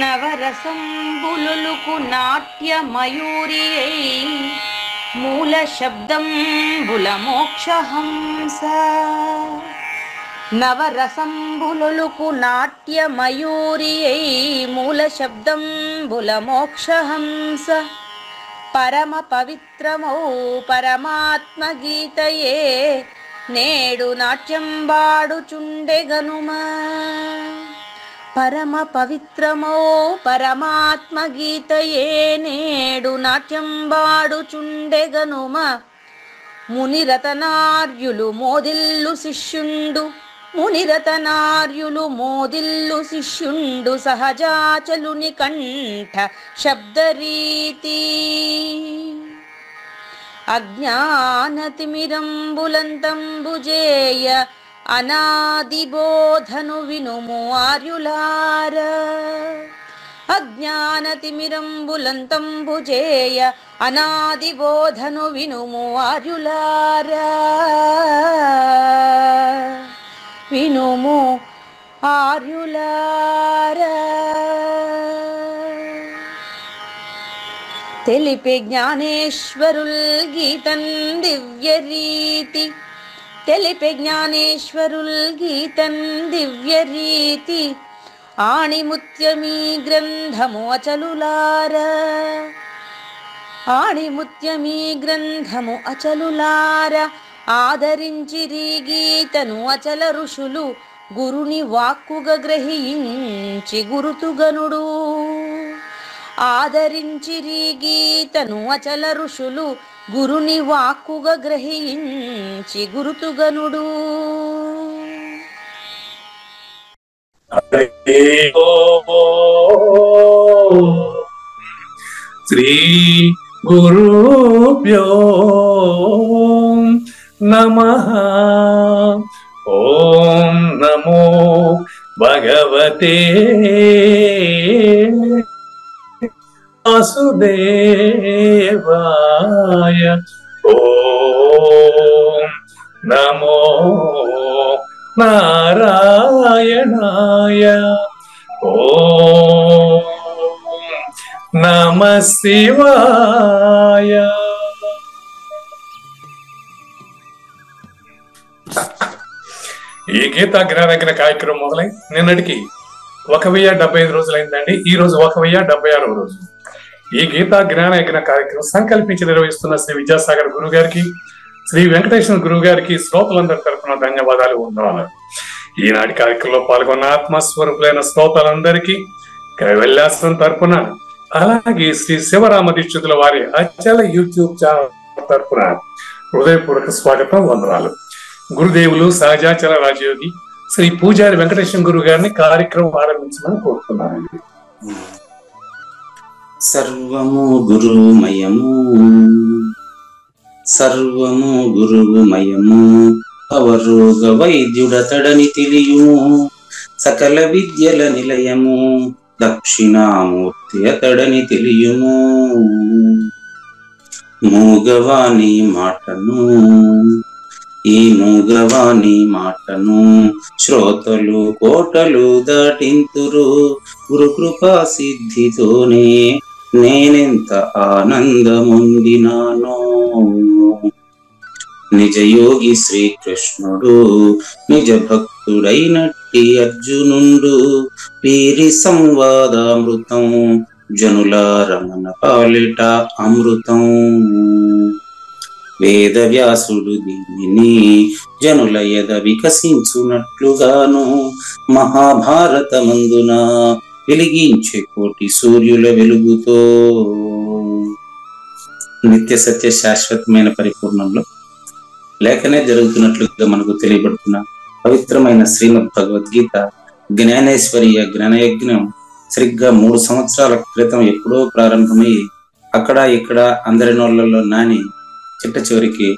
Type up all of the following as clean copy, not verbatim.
నవరసంబులుకు నాట్య మయూరియై మూల శబ్దంబుల మోక్షహంస. నవరసంబులుకు నాట్య మయూరియై మూల శబ్దంబుల మోక్షహంస. పరమ పవిత్రమౌ పరమాత్మ గీతయే నేడు నాట్యం బాడుచుండెగనుమా. పరమ పవిత్రమౌ పరమాత్మ గీతయే నేడు నాట్యం బాడుచుండెగనుమ. మునిరతనార్యులు మోదిల్లు శిష్యుండు, మునిరతనార్యులు మోదిల్లు శిష్యుండు సహజాచలుని కంఠ శబ్దరీతి. అజ్ఞానతిమిరంబులంతంబుజేయ అనాదిబోధను వినుము ఆర్యులార. అజ్ఞానతిమిరంబులంతంబుజేయ అనాదిబోధను వినుము ఆర్యులార. వినుము ఆర్యులార. తెలిపే జ్ఞానేశ్వరుల్ గీతన్ దివ్య రీతి. తెలిపే జ్ఞానేశ్వరుల్ గీతన్ దివ్య రీతి. ఆణిముత్యమీ గ్రంథము అచలులార. ఆణిముత్యమీ గ్రంథము అచలులార. ఆదరించిరి గీతను అచల ఋషులు గురుని వాక్కుగా గ్రహించి గురుతుగనుడు. ఆదరించిరి గీతను అచల ఋషులు గురుని వాక్కుగా గ్రహించి గురుతుగనుడు. శ్రీ గురుభ్యో నమః. ఓం నమో భగవతే వాసుదేవాయ. ఓం నమో నారాయణాయ. ఓం నమః శివాయ. ఈ గీతా జ్ఞానయజ్ఞ కార్యక్రమం మొదలై నిన్నటికి 1075 రోజులైందండి. ఈ రోజు 1076వ రోజు. ఈ గీతా జ్ఞానయజ్ఞ కార్యక్రమం సంకల్పించి నిర్వహిస్తున్న శ్రీ విద్యాసాగర్ గురువు గారికి, శ్రీ వెంకటేశ్వర గురువు గారికి శ్రోతలందరి తరఫున ధన్యవాదాలు ఉండాలి. ఈనాటి కార్యక్రమంలో పాల్గొన్న ఆత్మస్వరూపులైన శ్రోతలందరికీ కైవల్యాశ్రం తరఫున, అలాగే శ్రీ శివరామ దీక్షితుల వారి అచల యూట్యూబ్ ఛానల్ తరఫున హృదయపూర్వక స్వాగతం, వందనాలు. గురుదేవులు సహజాచల రాజయోగి శ్రీ పూజారి వెంకటేశ్వర గురువు గారిని కార్యక్రమం ఆరంభించమని కోరుతున్నానండి. సర్వము గురుమయము, సర్వము గురుమయము. అవరోగ వైద్యుడతడని తెలియుము, సకల విద్యల నిలయము. దక్షిణామూర్తి అతడని తెలియుము. మూగవాణి మాటను, ఈ మూగవాణి మాటను శ్రోతలు కోటలు దాటింతురు. గురుకృపా సిద్ధితోనే నేనెంత ఆనందముందినానో. నిజయోగి శ్రీకృష్ణుడు నిజ భక్తుడైనట్టి అర్జునుండు. వీరి సంవాదామృతం జనుల రమణ పాలిట అమృతం. వేద వ్యాసుడు దీనిని జనుల ఎద వికసించునట్లుగాను మహాభారతమందున వెలిగించే కోటి సూర్యుల వెలుగుతో నిత్య సత్య శాశ్వతమైన పరిపూర్ణంలో లేఖనే జరుగుతున్నట్లుగా మనకు తెలియబడుతున్న పవిత్రమైన శ్రీమద్ భగవద్గీత జ్ఞానేశ్వరీయ జ్ఞానయజ్ఞం సరిగ్గా 3 సంవత్సరాల క్రితం ఎప్పుడో ప్రారంభమై అక్కడ ఇక్కడ అందరి నోళ్లలో నాని చిట్ట చివరికి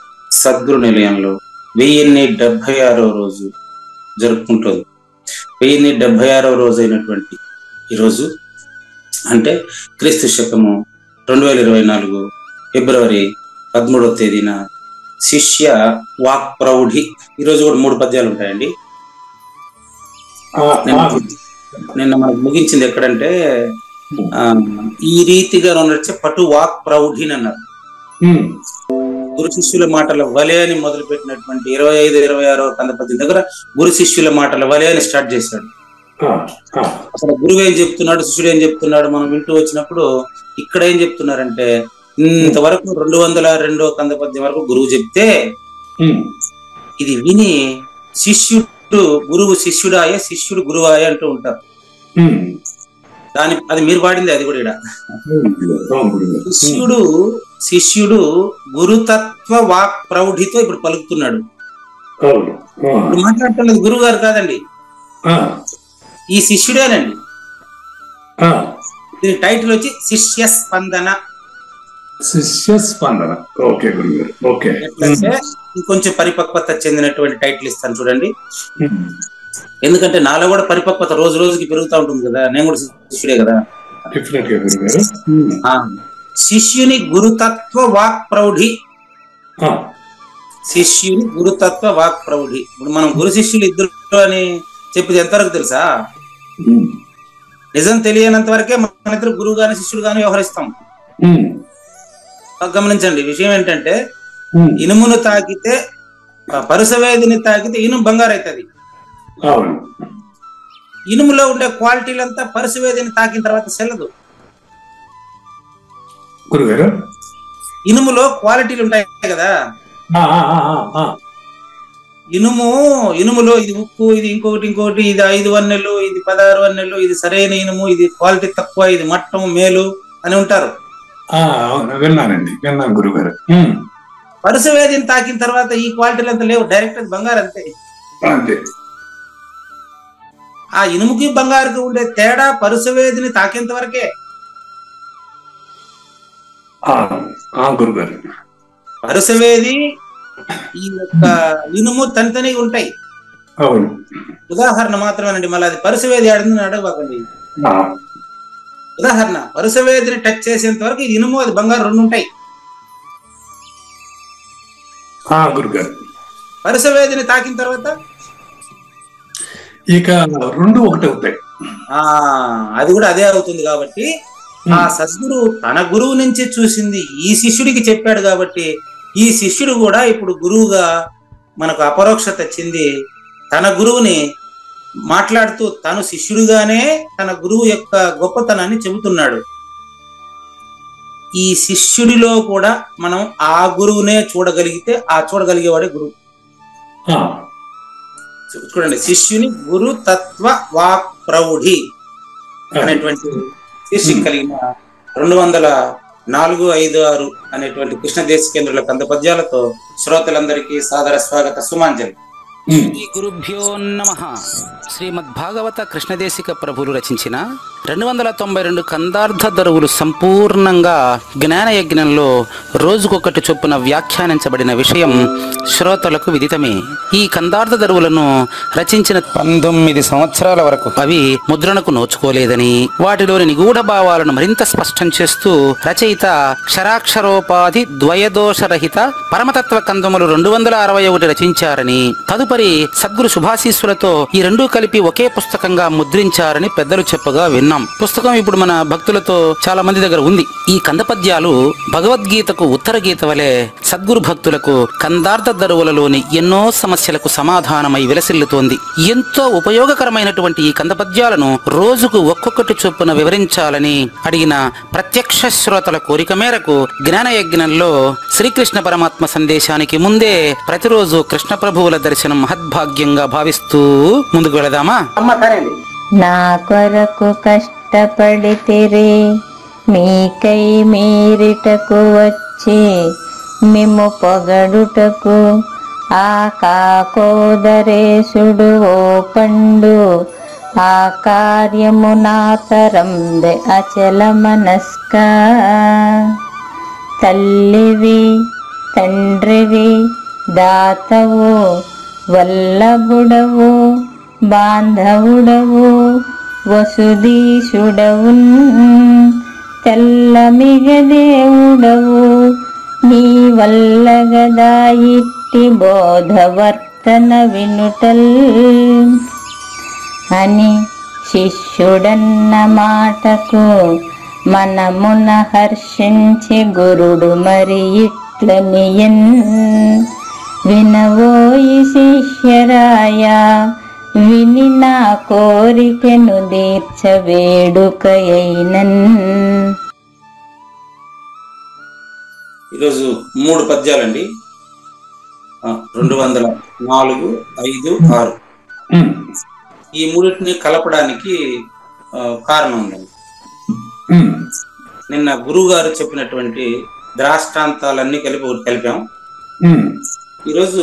సద్గురు నిలయంలో 1076వ రోజు జరుపుకుంటుంది. 1076వ రోజు అయినటువంటి ఈరోజు అంటే క్రీస్తు శకము 2024 ఫిబ్రవరి 13వ తేదీన శిష్య వాక్ ప్రౌఢి. ఈరోజు కూడా 3 పద్యాలు ఉంటాయండి. నిన్న మనకు ముగించింది ఎక్కడంటే ఈ రీతిగా నడిచే పటు వాక్ ప్రౌఢిని అన్నారు. గురు శిష్యుల మాటల వలే అని మొదలు పెట్టినటువంటి 25-26 కందపద్యం దగ్గర గురు శిష్యుల మాటల వలే అని స్టార్ట్ చేశాడు. అసలు గురువు ఏం చెప్తున్నాడు, శిష్యుడు ఏం చెప్తున్నాడు మనం వింటూ వచ్చినప్పుడు ఇక్కడ ఏం చెప్తున్నారంటే, ఇంతవరకు 202 కందపద్యం వరకు గురువు చెప్తే ఇది విని శిష్యుడు గురువు శిష్యుడాయే, శిష్యుడు గురువాయే అంటూ ఉంటారు. అది మీరు పాడింది, అది కూడా ఇక్కడ శిష్యుడు గురుతత్వ వాక్ ప్రౌఢితో ఇప్పుడు పలుకుతున్నాడు. ఇప్పుడు మాట్లాడుతున్నది గురువు గారు కాదండి, ఈ శిష్యుడేనండి. దీని టైటిల్ వచ్చి శిష్య స్పందన. ఓకే గురుగారు. ఓకే, ఇంకొంచెం పరిపక్వత చెందినటువంటి టైటిల్ ఇస్తాను చూడండి. ఎందుకంటే నాలో కూడా పరిపక్వత రోజు రోజుకి పెరుగుతూ ఉంటుంది కదా, నేను కూడా శిష్యుడే కదా. శిష్యుని గురుతత్వ వాక్ ప్రౌఢి. శిష్యుని గురుతత్వ వాక్ ప్రౌఢి. ఇప్పుడు మనం గురు శిష్యులు ఇద్దరు అని చెప్పేది ఎంతవరకు తెలుసా? నిజం తెలియనంత వరకే మన ఇద్దరు గురువు గాని శిష్యుడు గాని వ్యవహరిస్తాం. గమనించండి, విషయం ఏంటంటే ఇనుమును తాకితే, పరుసవేదిని తాకితే ఇనుము బంగారు అవుతుంది. ఇనుములో ఉండే క్వాలిటీలంతా పరుసవేదిని తాకిన తర్వాత చెల్లదు. గురుగారు, ఇనుములో క్వాలిటీలు ఉంటాయి కదా. ఇనుములో ఇది ఉప్పు, ఇది ఇంకొకటి, ఇది 5 వన్నెలు, ఇది 16 వన్నెలు, ఇది సరైన ఇనుము, ఇది క్వాలిటీ తక్కువ, ఇది మట్టం మేలు అని ఉంటారు. విన్నాను గురుగారు. పరుసవేదిని తాకిన తర్వాత ఈ క్వాలిటీలు అంతా లేవు, డైరెక్ట్ అది బంగారు అంతే. ఆ ఇనుముకి బంగారుకి ఉండే తేడా పరుసవేదిని తాకేంత వరకే. గురుగారు, పరుసవేది ఈ యొక్క ఇనుము తనితని ఉంటాయి. ఉదాహరణ మాత్రమేనండి, మళ్ళీ అది పరుసవేది ఆడిందని అడగబాకండి. ఉదాహరణ, పరుసవేదిని టచ్ చేసేంత వరకు ఇది ఇనుము, అది బంగారు రెండు ఉంటాయి. గురుగారు, పరుసవేదిని తాకిన తర్వాత ఇక రెండు ఒకటి అవుతాయి. అది కూడా అదే అవుతుంది. కాబట్టి ఆ సద్గురు తన గురువు నుంచి చూసింది ఈ శిష్యుడికి చెప్పాడు. కాబట్టి ఈ శిష్యుడు కూడా ఇప్పుడు గురువుగా మనకు అపరోక్షత చెంది తన గురువుని మాట్లాడుతూ తను శిష్యుడిగానే తన గురువు యొక్క గొప్పతనాన్ని చెబుతున్నాడు. ఈ శిష్యుడిలో కూడా మనం ఆ గురువునే చూడగలిగితే ఆ చూడగలిగేవాడే గురువు. చూడండి, శిష్యుని గురు తత్వ వాక్ ప్రౌఢి అనేటువంటి శీర్షిక కలిగిన 204, 5, 6 అనేటువంటి కృష్ణదేశికేంద్రుల కందపద్యాలతో శ్రోతలందరికీ సాదర స్వాగత సుమాంజలి. శ్రీ గురుభ్యో నమః. శ్రీమద్భాగవత కృష్ణదేశిక ప్రభువులు రచించిన 292 కందార్థ దరువులు సంపూర్ణంగా జ్ఞానయజ్ఞంలో రోజుకొకటి చొప్పున వ్యాఖ్యానించబడిన విషయం శ్రోతలకు విదితమే. ఈ కందార్థ దరువులను రచించిన 19 సంవత్సరాల వరకు అవి ముద్రణకు నోచుకోలేదని, వాటిలోని నిగూఢ భావాలను మరింత స్పష్టం చేస్తూ రచయిత క్షరాక్షరోపాధి ద్వయదోషరహిత పరమతత్వ కందములు 261 రచించారని, తదుపరి సద్గురు శుభాశీస్సులతో ఈ రెండూ కలిపి ఒకే పుస్తకంగా ముద్రించారని పెద్దలు చెప్పగా విన్నాం. పుస్తకం ఇప్పుడు మన భక్తులతో చాలా మంది దగ్గర ఉంది. ఈ కందపద్యాలు భగవద్గీతకు ఉత్తర గీత వలె సద్గురు భక్తులకు కందార్థ దరువులలోని ఎన్నో సమస్యలకు సమాధానమై విలసిల్లుతోంది. ఎంతో ఉపయోగకరమైనటువంటి ఈ కందపద్యాలను రోజుకు ఒక్కొక్కటి చొప్పున వివరించాలని అడిగిన ప్రత్యక్ష శ్రోతల కోరిక మేరకు జ్ఞానయజ్ఞంలో శ్రీకృష్ణ పరమాత్మ సందేశానికి ముందే ప్రతిరోజు కృష్ణ ప్రభువుల దర్శనం మహద్భాగ్యంగా భావిస్తూ ముందుకు వెళదామా? నా కొరకు కష్టపడితిరి, మీకై మీరిటకు వచ్చి మిమ్ము పొగడుటకు ఆ కాకోదరేశుడు ఓ పండు, ఆ కార్యము నా తరందె అచల మనస్క. తల్లివి తండ్రివి దాతవు వల్లభుడవు బాంధవుడవు వసుదీశుడవున్, తెల్లమిగదేవుడవు నీ వల్లగదా ఇట్టి బోధవర్తన వినుటల్ అని శిష్యుడన్న మాటకు మనమున హర్షించి గురుడు మరి ఇట్లనియన్. వినవోయి శిష్యరాయ విని నా కోరికెను దీర్చ వేడుకయైనన్. ఈరోజు 3 పద్యాలండి, 204, 5, 6. ఈ మూడింటిని కలపడానికి కారణం ఉందండి. నిన్న గురువు గారు చెప్పినటువంటి ద్రాష్టాంతాలన్నీ కలిపి ఒకటి కలిపాం. ఈరోజు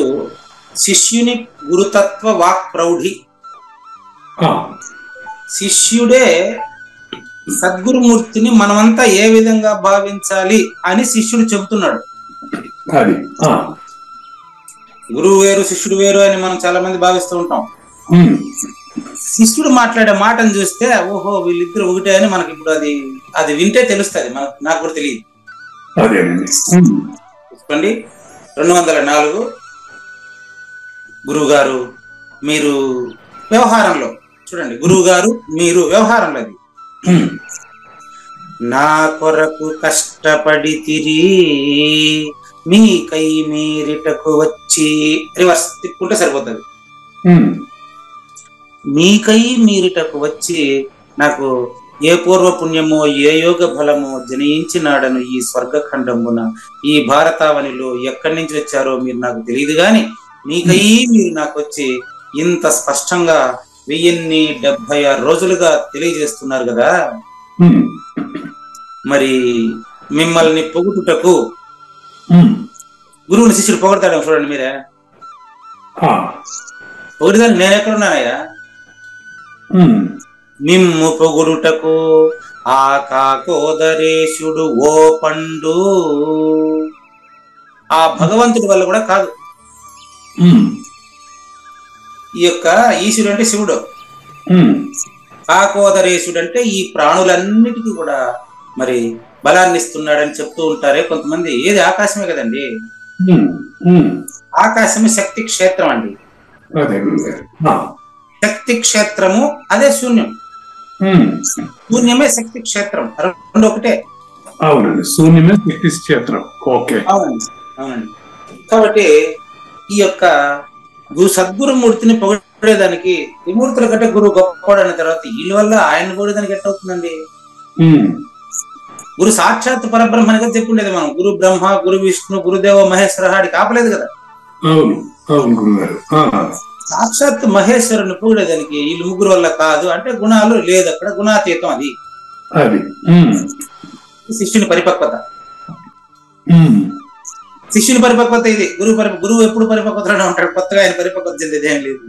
శిష్యుని గురుతత్వ వాక్ ప్రౌఢి. శిష్యుడే సద్గురుమూర్తిని మనమంతా ఏ విధంగా భావించాలి అని శిష్యుడు చెబుతున్నాడు. గురువు వేరు శిష్యుడు వేరు అని మనం చాలా మంది భావిస్తూ ఉంటాం. శిష్యుడు మాట్లాడే మాటను చూస్తే ఓహో వీళ్ళిద్దరు ఒకటే అని మనకి ఇప్పుడు అది వింటే తెలుస్తుంది. నాకు కూడా తెలియదు. చూసుకోండి, 204. గురువు గారు మీరు వ్యవహారంలో చూడండి, గురువు గారు మీరు వ్యవహారంలో అది నా కొరకు కష్టపడి తిరి మీకై మీరిటకు వచ్చి, రివర్స్ తిప్పుకుంటే సరిపోతుంది. మీకై మీరిటకు వచ్చి నాకు ఏ పూర్వ పుణ్యమో ఏ యోగ ఫలమో జనించినాడను ఈ స్వర్గఖండమున ఈ భారతావనిలో ఎక్కడి నుంచి వచ్చారో మీరు నాకు తెలియదు గాని మీకై మీరు నాకు వచ్చి ఇంత స్పష్టంగా 1076 రోజులుగా తెలియజేస్తున్నారు కదా. మరి మిమ్మల్ని పొగుటుటకు గురువుని శిష్యుడు పొగడతాడు. చూడండి మీరే పొగిడిదాన్ని నేను ఎక్కడున్నానయ్యా. మిమ్ము పొగుడుటకు ఆ కాకోదరేశుడు ఓ పండు, ఆ భగవంతుడి వల్ల కూడా కాదు. ఈ యొక్క ఈశ్వరుడు అంటే శివుడు, కాకోదరేశుడు అంటే ఈ ప్రాణులన్నిటికీ కూడా మరి బలాన్ని ఇస్తున్నాడని చెప్తూ ఉంటారే కొంతమంది. ఏది ఆకాశమే కదండి, ఆకాశమే శక్తి క్షేత్రం అండి. శక్తి క్షేత్రము అదే శూన్యం, శూన్యమే శక్తి క్షేత్రం, రెండు ఒకటే. అవునండి, శూన్యమే శక్తి క్షేత్రం. ఓకే, అవునండి అవునండి. కాబట్టి ఈ యొక్క సద్గురుమూర్తిని పొగిడేదానికి త్రిమూర్తుల కంటే గురువు గొప్పవాడు అన్న తర్వాత వీళ్ళ వల్ల ఆయన పొగిడేదానికి ఎట్టవుతుందండి? గురు సాక్షాత్ పరబ్రహ్మనిగా చెప్పుండేది మనం. గురు బ్రహ్మ, గురు విష్ణు, గురుదేవ మహేశ్వర ఆడికి ఆపలేదు కదా. సాక్షాత్ మహేశ్వరుని పొగిడేదానికి వీళ్ళు ముగ్గురు వల్ల కాదు అంటే గుణాలు లేదు, అక్కడ గుణాతీతం. అది శిష్యుని పరిపక్వత. శిష్యుని పరిపక్వత ఇది. గురువు ఎప్పుడు పరిపక్వతలోనే ఉంటాడు, కొత్తగా ఆయన పరిపక్వత చెందేది ఏం లేదు.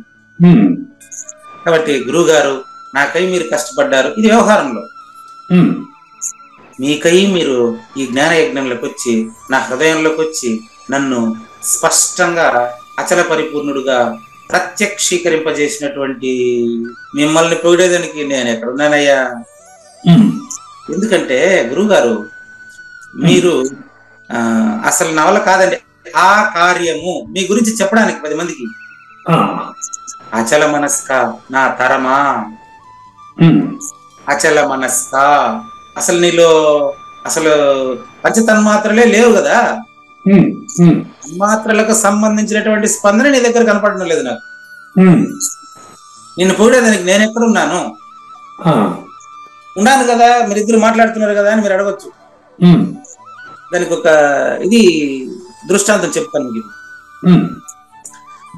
కాబట్టి గురువు గారు నాకై మీరు కష్టపడ్డారు, ఇది వ్యవహారంలో. మీకై మీరు ఈ జ్ఞాన యజ్ఞంలోకి వచ్చి నా హృదయంలోకి వచ్చి నన్ను స్పష్టంగా అచల పరిపూర్ణుడుగా ప్రత్యక్షీకరింపజేసినటువంటి మిమ్మల్ని పొగిడేదానికి నేను ఎక్కడున్నానయ్యా? ఎందుకంటే గురువు గారు మీరు అసలు నా వల్ల కాదండి, ఆ కార్యము మీ గురించి చెప్పడానికి 10 మందికి. అచల మనస్క నా తరమా, అచల మనస్క. అసలు నీలో అసలు పంచతన్మాత్రలే లేవు కదా, తన్మాత్రలకు సంబంధించినటువంటి స్పందన నీ దగ్గర కనపడడం లేదు నాకు. నిన్ను పొగిడేదానికి నేను ఎక్కడున్నాను? ఉన్నాను కదా, మీరిద్దరు మాట్లాడుతున్నారు కదా అని మీరు అడగచ్చు. దానికి ఒక ఇది దృష్టాంతం చెప్తాను మీకు.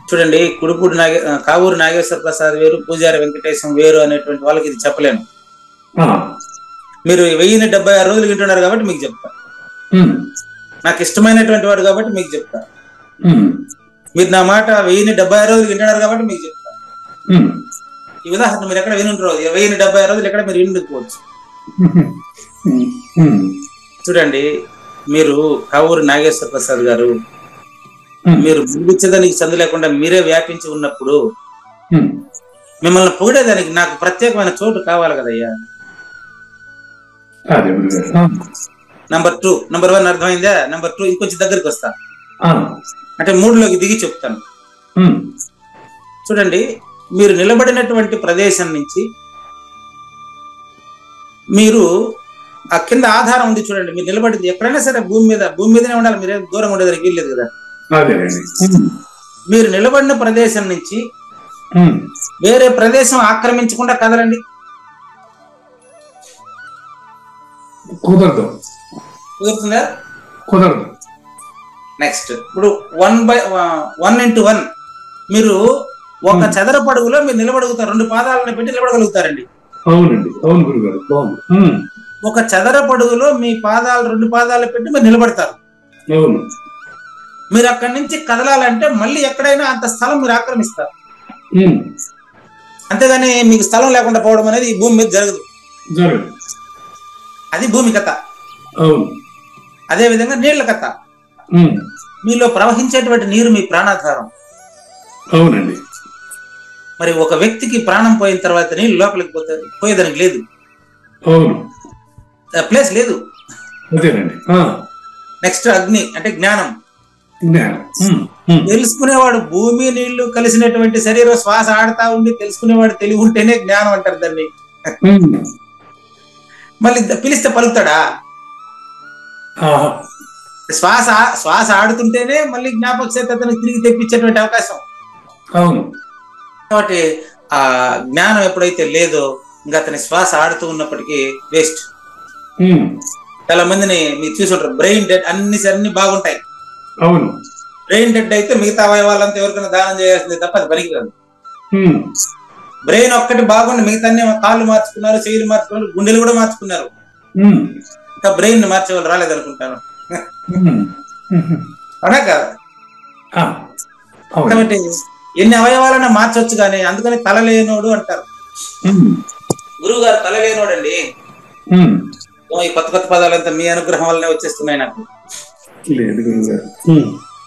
చూడండి, కావూరు నాగేశ్వర ప్రసాద్ వేరు, పూజారి వెంకటేశం వేరు అనేటువంటి వాళ్ళకి ఇది చెప్పలేను. మీరు 1076 రోజులు వింటున్నారు కాబట్టి మీకు చెప్తా. నాకు ఇష్టమైనటువంటి వాడు కాబట్టి మీకు చెప్తా. మీరు నా మాట 1076 రోజులు వింటున్నారు కాబట్టి మీకు చెప్తా. ఈ ఉదాహరణ మీరు ఎక్కడ వినుంటారు, 1076 రోజులు ఎక్కడ మీరు వినుకోవచ్చు. చూడండి, మీరు కావూరు నాగేశ్వర ప్రసాద్ గారు, మీరు ముగిచ్చేదానికి చందు లేకుండా మీరే వ్యాపించి ఉన్నప్పుడు మిమ్మల్ని పొగిడేదానికి నాకు ప్రత్యేకమైన చోటు కావాలి కదయ్యా. నంబర్ 2, నంబర్ 1 అర్థమైందా? నంబర్ 2 ఇంకొంచెం దగ్గరికి వస్తా, అంటే 3లోకి దిగి చెప్తాను. చూడండి, మీరు నిలబడినటువంటి ప్రదేశం నుంచి మీరు ఆ కింద ఆధారం ఉంది చూడండి, మీరు నిలబడింది ఎక్కడైనా సరే భూమి మీదనే ఉండాలి, మీరే దూరంగా ఉండేదానికి వీల్లేదు కదా. మీరు నిలబడిన ప్రదేశం నుంచి వేరే ప్రదేశం ఆక్రమించకుండా కదలండి. కుదురుతుందా? కుదరదు. నెక్స్ట్ ఇప్పుడు 1:1 మీరు ఒక చదరపు అడుగులో మీరు నిలబడగలుగుతారు, 2 పాదాలను పెట్టి నిలబడగలుగుతారండి. అవునండి, అవును గురుగారు, బాగుంది. ఒక చదరపు అడుగులో మీ 2 పాదాలు పెట్టి మీరు నిలబడతారు. అవును. మీరు అక్కడి నుంచి కదలాలంటే మళ్ళీ ఎక్కడైనా అంత స్థలం మీరు ఆక్రమిస్తారు, అంతేగాని మీకు స్థలం లేకుండా పోవడం అనేది ఈ భూమి మీద జరగదు. అది భూమి కథ. అదే విధంగా నీళ్ల కథ. మీలో ప్రవహించేటువంటి నీరు మీ ప్రాణాధారం. అవునండి. మరి ఒక వ్యక్తికి ప్రాణం పోయిన తర్వాత నీళ్ళు లోపలికి పోయేదానికి లేదు, ప్లేస్ లేదు. నెక్స్ట్ అగ్ని అంటే జ్ఞానం. తెలుసుకునేవాడు భూమి నీళ్లు కలిసినటువంటి శరీరం శ్వాస ఆడుతా ఉండి తెలుసుకునేవాడు తెలివి ఉంటేనే జ్ఞానం అంటారు దాన్ని. మళ్ళీ పిలిస్తే పలుకుతాడా? శ్వాస ఆడుతుంటేనే మళ్ళీ జ్ఞాపక శక్తిని తిరిగి తెప్పించేటువంటి అవకాశం. అవును. కాబట్టి ఆ జ్ఞానం ఎప్పుడైతే లేదో ఇంకా అతని శ్వాస ఆడుతూ ఉన్నప్పటికీ వేస్ట్. చాలా మందిని మీరు చూసుంటారు, బ్రెయిన్ డెడ్ అన్ని బాగుంటాయి. అవును. బ్రెయిన్ డెడ్ అయితే మిగతా అవయవాలంతా ఎవరికైనా దానం చేయాల్సిందే తప్ప అది పనికి రాదు. బ్రెయిన్ ఒక్కటి బాగుండి మిగతా కాళ్ళు మార్చుకున్నారు, చెయ్యిలు మార్చుకున్నారు, గుండెలు కూడా మార్చుకున్నారు, ఇంకా బ్రెయిన్ మార్చే వాళ్ళు రాలేదనుకుంటాను. అవునా కదా? కాబట్టి ఎన్ని అవయవాలన్నా మార్చవచ్చు కానీ అందుకని తల లేనోడు అంటారు. గురువు గారు తల లేనోడండి. ఈ కొత్త పదాలంతా మీ అనుగ్రహం వల్లనే వచ్చేస్తున్నాయి నాకు.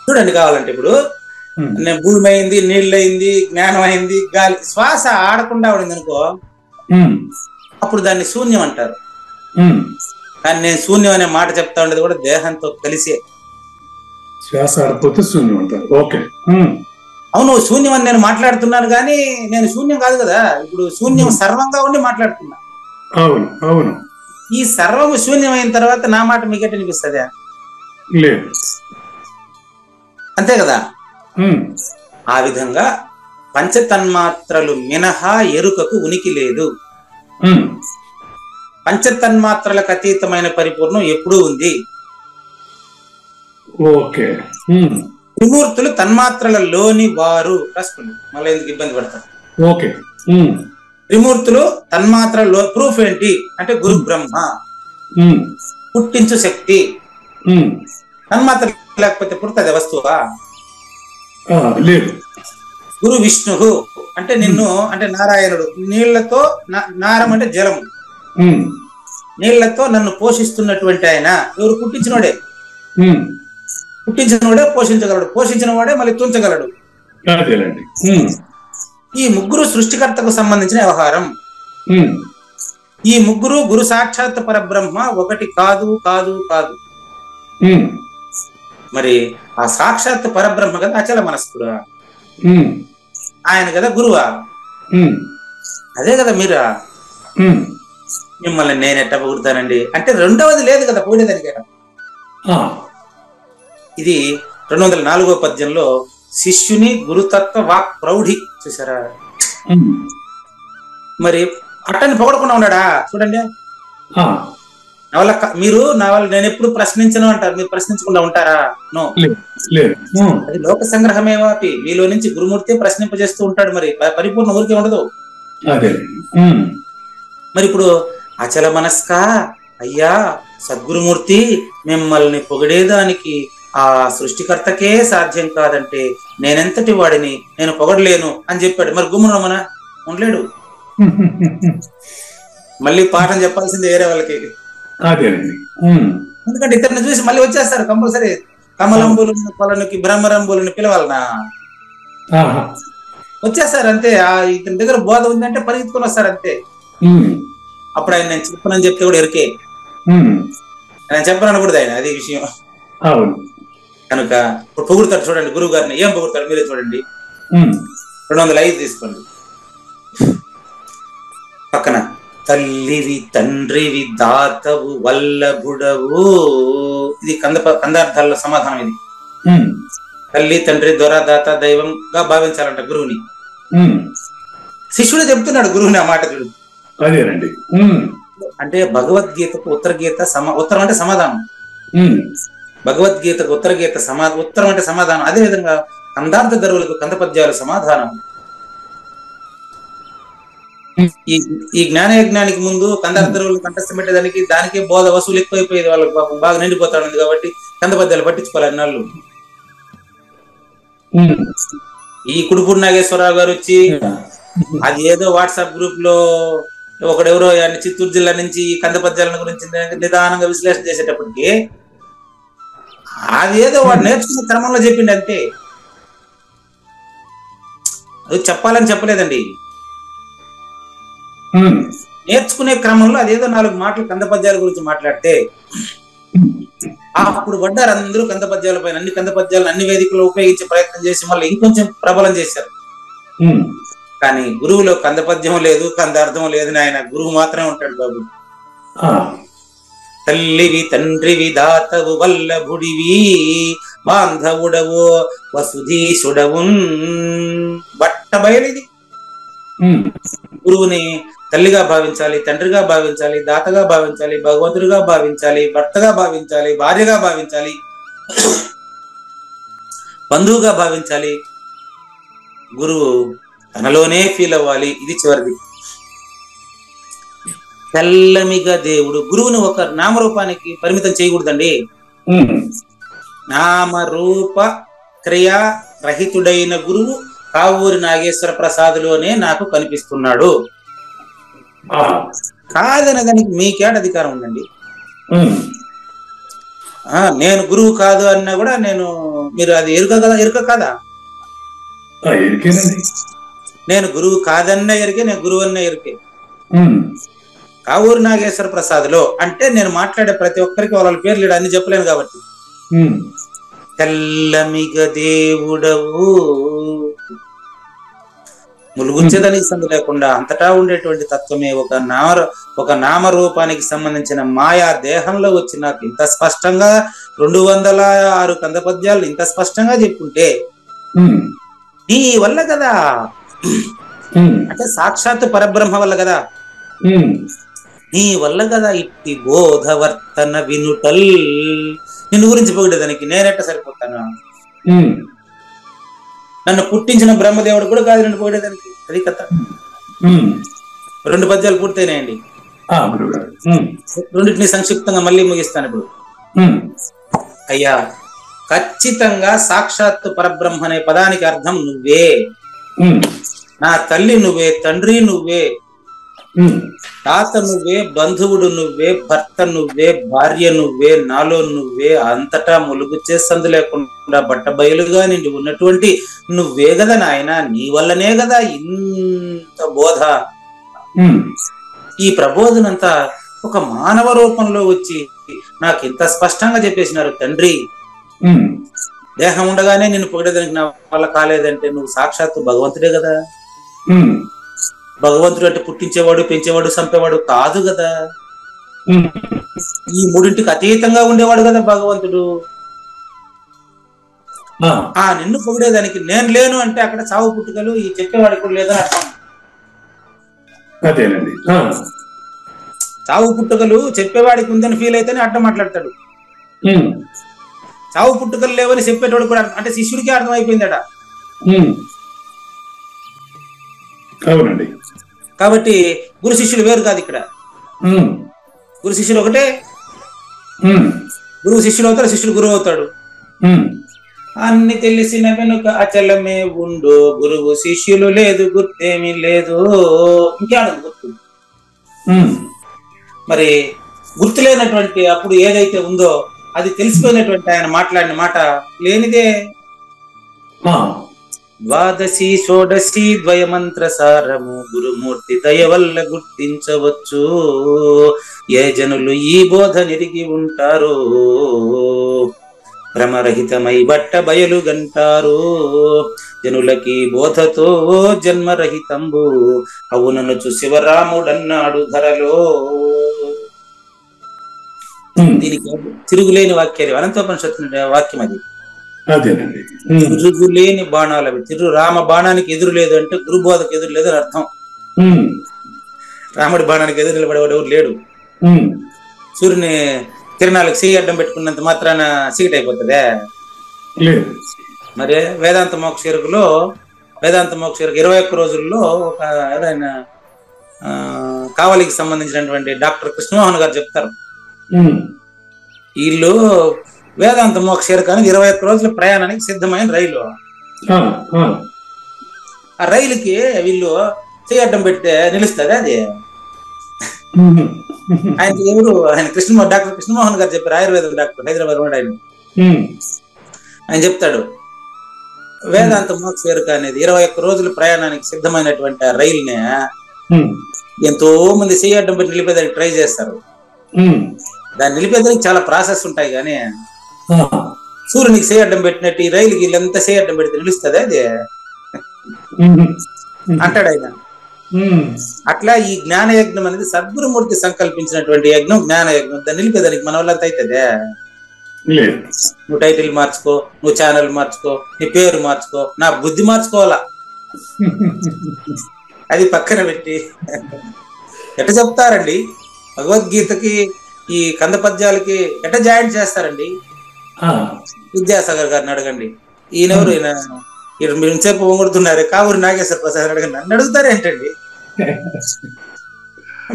చూడండి, కావాలంటే ఇప్పుడు నేను భూమి అయింది, నీళ్ళు అయింది, జ్ఞానం అయింది, గాలి, శ్వాస ఆడకుండా ఆడింది అనుకో, అప్పుడు దాన్ని శూన్యం అంటారు. కానీ నేను శూన్యం అనే మాట చెప్తా ఉండేది కూడా దేహంతో కలిసే. శ్వాస ఆడిపోతే శూన్యం అంటారు. ఓకే. అవును, శూన్యం అని నేను మాట్లాడుతున్నాను కానీ నేను శూన్యం కాదు కదా. ఇప్పుడు శూన్యం సర్వంగా ఉండి మాట్లాడుతున్నా. అవును, అవును. ఈ సర్వము శూన్యం అయిన తర్వాత నా మాట మీకెట్ అనిపిస్తుందా? లేదు. అంతే కదా. ఆ విధంగా పంచతన్మాత్రలు మినహా ఎరుకకు ఉనికి లేదు. పంచతన్మాత్రలకు అతీతమైన పరిపూర్ణం ఎప్పుడూ ఉంది. ఓకే. త్రిమూర్తులు తన్మాత్రలలోని వారు. రాసుకోండి, మళ్ళీ ఎందుకు ఇబ్బంది పడతారు. ఓకే. త్రిమూర్తులు తన్మాత్రలో ప్రూఫ్ ఏంటి అంటే గురు బ్రహ్మ, పుట్టించు శక్తి. తన్మాత్ర లేకపోతే పుడుతుంది వస్తువా? లేదు. గురు విష్ణు అంటే నిన్ను అంటే నారాయణుడు. నీళ్లతో నారం అంటే జలం, నీళ్లతో నన్ను పోషిస్తున్నటువంటి ఆయన ఎవరు? పుట్టించినోడే. పుట్టించినవాడే పోషించగలడు, పోషించిన వాడే మళ్ళీ తుంచగలడు. ఈ ముగ్గురు సృష్టికర్తకు సంబంధించిన వ్యవహారం. ఈ ముగ్గురు గురు సాక్షాత్ పరబ్రహ్మ ఒకటి కాదు కాదు కాదు. మరి ఆ సాక్షాత్ పరబ్రహ్మ కదా అచల మనస్కుడా, ఆయన కదా గురువా. అదే కదా మీరా. మిమ్మల్ని నేను ఎట్ట పొగుడతానండి అంటే రెండవది లేదు కదా పోయేదానికి. ఇది 204వ పద్యంలో శిష్యుని గురుతత్వ వాక్ ప్రౌఢి చూసారా. మరి అట్టని పొగడకుండా ఉన్నాడా? చూడండి, మీరు నా వల్ల నేను ఎప్పుడు ప్రశ్నించను అంటారు, మీరు ప్రశ్నించకుండా ఉంటారా? నో. అది లోక సంగ్రహమే వాపి. మీలో నుంచి గురుమూర్తి ప్రశ్నింపజేస్తూ ఉంటాడు. మరి పరిపూర్ణ ఊరికే ఉండదు. మరి ఇప్పుడు అచల మనస్క అయ్యా సద్గురుమూర్తి, మిమ్మల్ని పొగిడేదానికి ఆ సృష్టికర్తకే సాధ్యం కాదంటే నేనెంతటి వాడిని, నేను పొగడలేను అని చెప్పాడు. మరి గుమ్మున ఉండలేడు. మళ్ళీ పాఠం చెప్పాల్సింది వేరే వాళ్ళకి. ఎందుకంటే ఇతరుని చూసి మళ్ళీ వచ్చేస్తారు కంపల్సరీ. కమలంబులను కొలనికి బ్రహ్మరంబులను పిలవాలనా? వచ్చేస్తారు అంతే. ఇతని దగ్గర బోధ ఉందంటే పరిగెత్తుకొని వస్తారు అంతే. అప్పుడు ఆయన నేను చెప్పనని చెప్తే కూడా ఎరికే. నేను చెప్పనకూడదు ఆయన, అది విషయం. కనుక ఇప్పుడు పొగుడతాడు. చూడండి గురువు గారిని ఏం పొగుడతాడు మీరే చూడండి. 205 తీసుకోండి. పక్కన తల్లివి తండ్రివి దాతవు వల్లభుడవు. ఇది కందార్థాల సమాధానం. ఇది తల్లి తండ్రి దొర దాత దైవంగా భావించాలంట గురువుని. శిష్యుడు చెప్తున్నాడు గురువుని ఆ మాట. చూడు అదేనండి. అంటే భగవద్గీతకు ఉత్తరం అంటే సమాధానం, భగవద్గీతకు ఉత్తరం అంటే సమాధానం. అదే విధంగా కందార్థ దరువులకు కంద పద్యాలు సమాధానం. ఈ జ్ఞానయజ్ఞానికి ముందు కందార్థ దరువులు కంఠస్థం పెట్టేదానికి దానికే బోధ వసూలు ఎక్కువైపోయేది, వాళ్ళకి పాపం బాగా నిండిపోతాడు కాబట్టి కంద పద్యాలు పట్టించుకోవాలి అన్నాళ్ళు. ఈ కుడుపూడి నాగేశ్వరరావు గారు వచ్చి అది ఏదో వాట్సాప్ గ్రూప్ లో ఒకడెవరో చిత్తూరు జిల్లా నుంచి ఈ కంద పద్యాల గురించి నిదానంగా విశ్లేషణ చేసేటప్పటికి అది ఏదో వాడు నేర్చుకునే క్రమంలో చెప్పిండి అంతే, అది చెప్పాలని చెప్పలేదండి. నేర్చుకునే క్రమంలో అదేదో 4 మాటలు కంద పద్యాల గురించి మాట్లాడితే అప్పుడు పడ్డారు అందరూ కంద పద్యాల పైన. అన్ని కంద పద్యాలను అన్ని వేదికల్లో ఉపయోగించే ప్రయత్నం చేసి మళ్ళీ ఇంకొంచెం ప్రబలం చేశారు. కానీ గురువులో కంద పద్యం లేదు, కందార్థం లేదు. ఆయన గురువు మాత్రమే ఉంటాడు బాబు. తల్లివి తండ్రివి దాతవు వల్లభుడివి బాంధవుడవు వసుధీషుడవు. బట్ట బయలుది. గురువుని తల్లిగా భావించాలి, తండ్రిగా భావించాలి, దాతగా భావించాలి, భగవంతుడిగా భావించాలి, భర్తగా భావించాలి, భార్యగా భావించాలి, బంధువుగా భావించాలి. గురువు తనలోనే ఫీల్ అవ్వాలి. ఇది చివరిది. తెల్లమిగా దేవుడు. గురువుని ఒక నామరూపానికి పరిమితం చేయకూడదండి. నామరూప క్రియా రహితుడైన గురువు కావూరి నాగేశ్వర ప్రసాద్లోనే నాకు కనిపిస్తున్నాడు. కాదనదానికి మీకేట అధికారం ఉందండి? నేను గురువు కాదు అన్నా కూడా మీరు అది ఎరుక కాదా? నేను గురువు కాదన్న ఎరికే, నేను గురువు అన్న ఎరికే. కావూరి నాగేశ్వర ప్రసాద్ లో అంటే నేను మాట్లాడే ప్రతి ఒక్కరికి వాళ్ళ పేర్లు అన్ని చెప్పలేను కాబట్టి తెల్లమిగ దేవుడవు, ములుగుంచేదానికి సందు లేకుండా అంతటా ఉండేటువంటి తత్వమే ఒక నామరూపానికి సంబంధించిన మాయా దేహంలో వచ్చి నాకు ఇంత స్పష్టంగా 206 కంద పద్యాలు ఇంత స్పష్టంగా చెప్పుకుంటే నీ వల్ల కదా, అంటే సాక్షాత్ పరబ్రహ్మ వల్ల కదా, నీ వల్ల కదా ఇట్టి బోధవర్తన వినుటల్. నిన్ను గురించి పొగిడేదానికి నేనెట్ట సరిపోతాను? నన్ను పుట్టించిన బ్రహ్మదేవుడు కూడా కాదు నన్ను పొగిడేదానికి. అది కథ. 2 పద్యాలు పూర్తయినాయండి. రెండింటిని సంక్షిప్తంగా మళ్ళీ ముగిస్తాను ఇప్పుడు. అయ్యా, ఖచ్చితంగా సాక్షాత్ పరబ్రహ్మ అనే పదానికి అర్థం నువ్వే. నా తల్లి నువ్వే, తండ్రి నువ్వే, తాత నువ్వే, బంధువుడు నువ్వే, భర్త నువ్వే, భార్య నువ్వే, నాలో నువ్వే, అంతటా ములుగు చేసందు లేకుండా బట్టబయలుగా నిండి ఉన్నటువంటి నువ్వే కదా నాయన. నీ వల్లనే కదా ఇంత బోధ. ఈ ప్రబోధనంతా ఒక మానవ రూపంలో వచ్చి నాకు ఇంత స్పష్టంగా చెప్పేసినారు. తండ్రి, దేహం ఉండగానే నిన్ను పొగిడేదానికి నా వల్ల కాలేదంటే నువ్వు సాక్షాత్తు భగవంతుడే కదా. భగవంతుడు అంటే పుట్టించేవాడు, పెంచేవాడు, చంపేవాడు కాదు కదా. ఈ మూడింటికి అతీతంగా ఉండేవాడు కదా భగవంతుడు. నిన్ను పొగిడేదానికి నేను లేను అంటే అక్కడ చావు పుట్టుకలు ఈ చెప్పేవాడికి కూడా లేదని అర్థం. అదేనండి. చావు పుట్టుకలు చెప్పేవాడికి ఉందని ఫీల్ అయితేనే అడ్డం మాట్లాడతాడు. చావు పుట్టుకలు లేవని చెప్పేటోడు కూడా అంటే శిష్యుడికి అర్థం అయిపోయిందట. అవునండి. కాబట్టి గురు శిష్యులు వేరు కాదు ఇక్కడ. గురు శిష్యులు ఒకటే. గురువు శిష్యుడు అవుతాడు, శిష్యుడు గురువు అవుతాడు. అన్ని తెలిసిన వెనుక అచలమే ఉండు, గురువు శిష్యులు లేదు గుర్తేమీ లేదు. ఇంకేడ గుర్తు? మరి గుర్తు లేనటువంటి అప్పుడు ఏదైతే ఉందో అది తెలిసిపోయినటువంటి ఆయన మాట్లాడిన మాట లేనిదే. ద్వాదశి షోడశి ద్వయమంత్ర సారము గురుమూర్తి దయ వల్ల గుర్తించవచ్చు. ఏ జనులు ఈ బోధ నిరిగి ఉంటారో భ్రమరహితమై బట్ట బయలు గంటారు జనులకి బోధతో జన్మరహితంబు అవుననుచు శివరాముడన్నాడు ధరలో. దీనికి తిరుగులేని వాక్యాలు అనంతోపనిషత్తు వాక్యం అది. తిరుగులేని బాణాలు అవి. రామ బాణానికి ఎదురు లేదు అంటే గురుబోధకు ఎదురు లేదు అని అర్థం. రాముడి బాణానికి ఎదురు నిలబడేవాడు ఎవరు లేడు. సూర్యుని కిరణాలకు చెయ్యి అడ్డం పెట్టుకున్నంత మాత్రాన చీకటి అయిపోతుందే. మరి వేదాంత మోక్ష ఎరుకులో 21 రోజుల్లో ఒక ఎవరైనా కావలికి సంబంధించినటువంటి డాక్టర్ కృష్ణమోహన్ గారు చెప్తారు, వీళ్ళు వేదాంత మోక్ష ఎరుకానికి 21 రోజుల ప్రయాణానికి సిద్ధమైన రైలు. ఆ రైలుకి వీళ్ళు చెయ్యి అడ్డం పెడితే నిలుస్తుంది అది. ఆయనకి ఎవరు డాక్టర్ కృష్ణమోహన్ గారు చెప్పారు, ఆయుర్వేద డాక్టర్, హైదరాబాద్ కూడా ఆయన చెప్తాడు, వేదాంత మోక్ష ఎరుక అనేది 21 రోజుల ప్రయాణానికి సిద్ధమైనటువంటి ఆ రైలుని ఎంతో మంది చెయ్యి అడ్డం పెట్టి నిలిపేదానికి ట్రై చేస్తారు. దాన్ని నిలిపేదానికి చాలా ప్రాసెస్ ఉంటాయి, కానీ సూర్యునికి చెయ్యి అడ్డం పెట్టినట్టు ఈ రైలుకి వీళ్ళంతా చెయ్యి అడ్డం పెడితే నిలుస్తుంది అది అంటాడు ఆయన. అట్లా ఈ జ్ఞాన యజ్ఞం అనేది సద్గురుమూర్తి సంకల్పించినటువంటి యజ్ఞం, జ్ఞాన యజ్ఞం. దాన్ని నిలిపేదానికి మన వల్ల అవుతుందే. నువ్వు టైటిల్ మార్చుకో, నువ్వు ఛానల్ మార్చుకో, నీ పేరు మార్చుకో, నా బుద్ధి మార్చుకోవాలా, అది పక్కన పెట్టి ఎట్ట చెప్తారండి భగవద్గీతకి ఈ కంద పద్యాలకి ఎట్ట జాయింట్ చేస్తారండి? విద్యాసాగర్ గారిని అడగండి. ఈయనెవరు, ఈయన ఇంతసేపు పొంగుడుతున్నారు, కావూరి నాగేశ్వర ప్రసాద్ అడగండి. నన్ను అడుగుతారు ఏంటండి?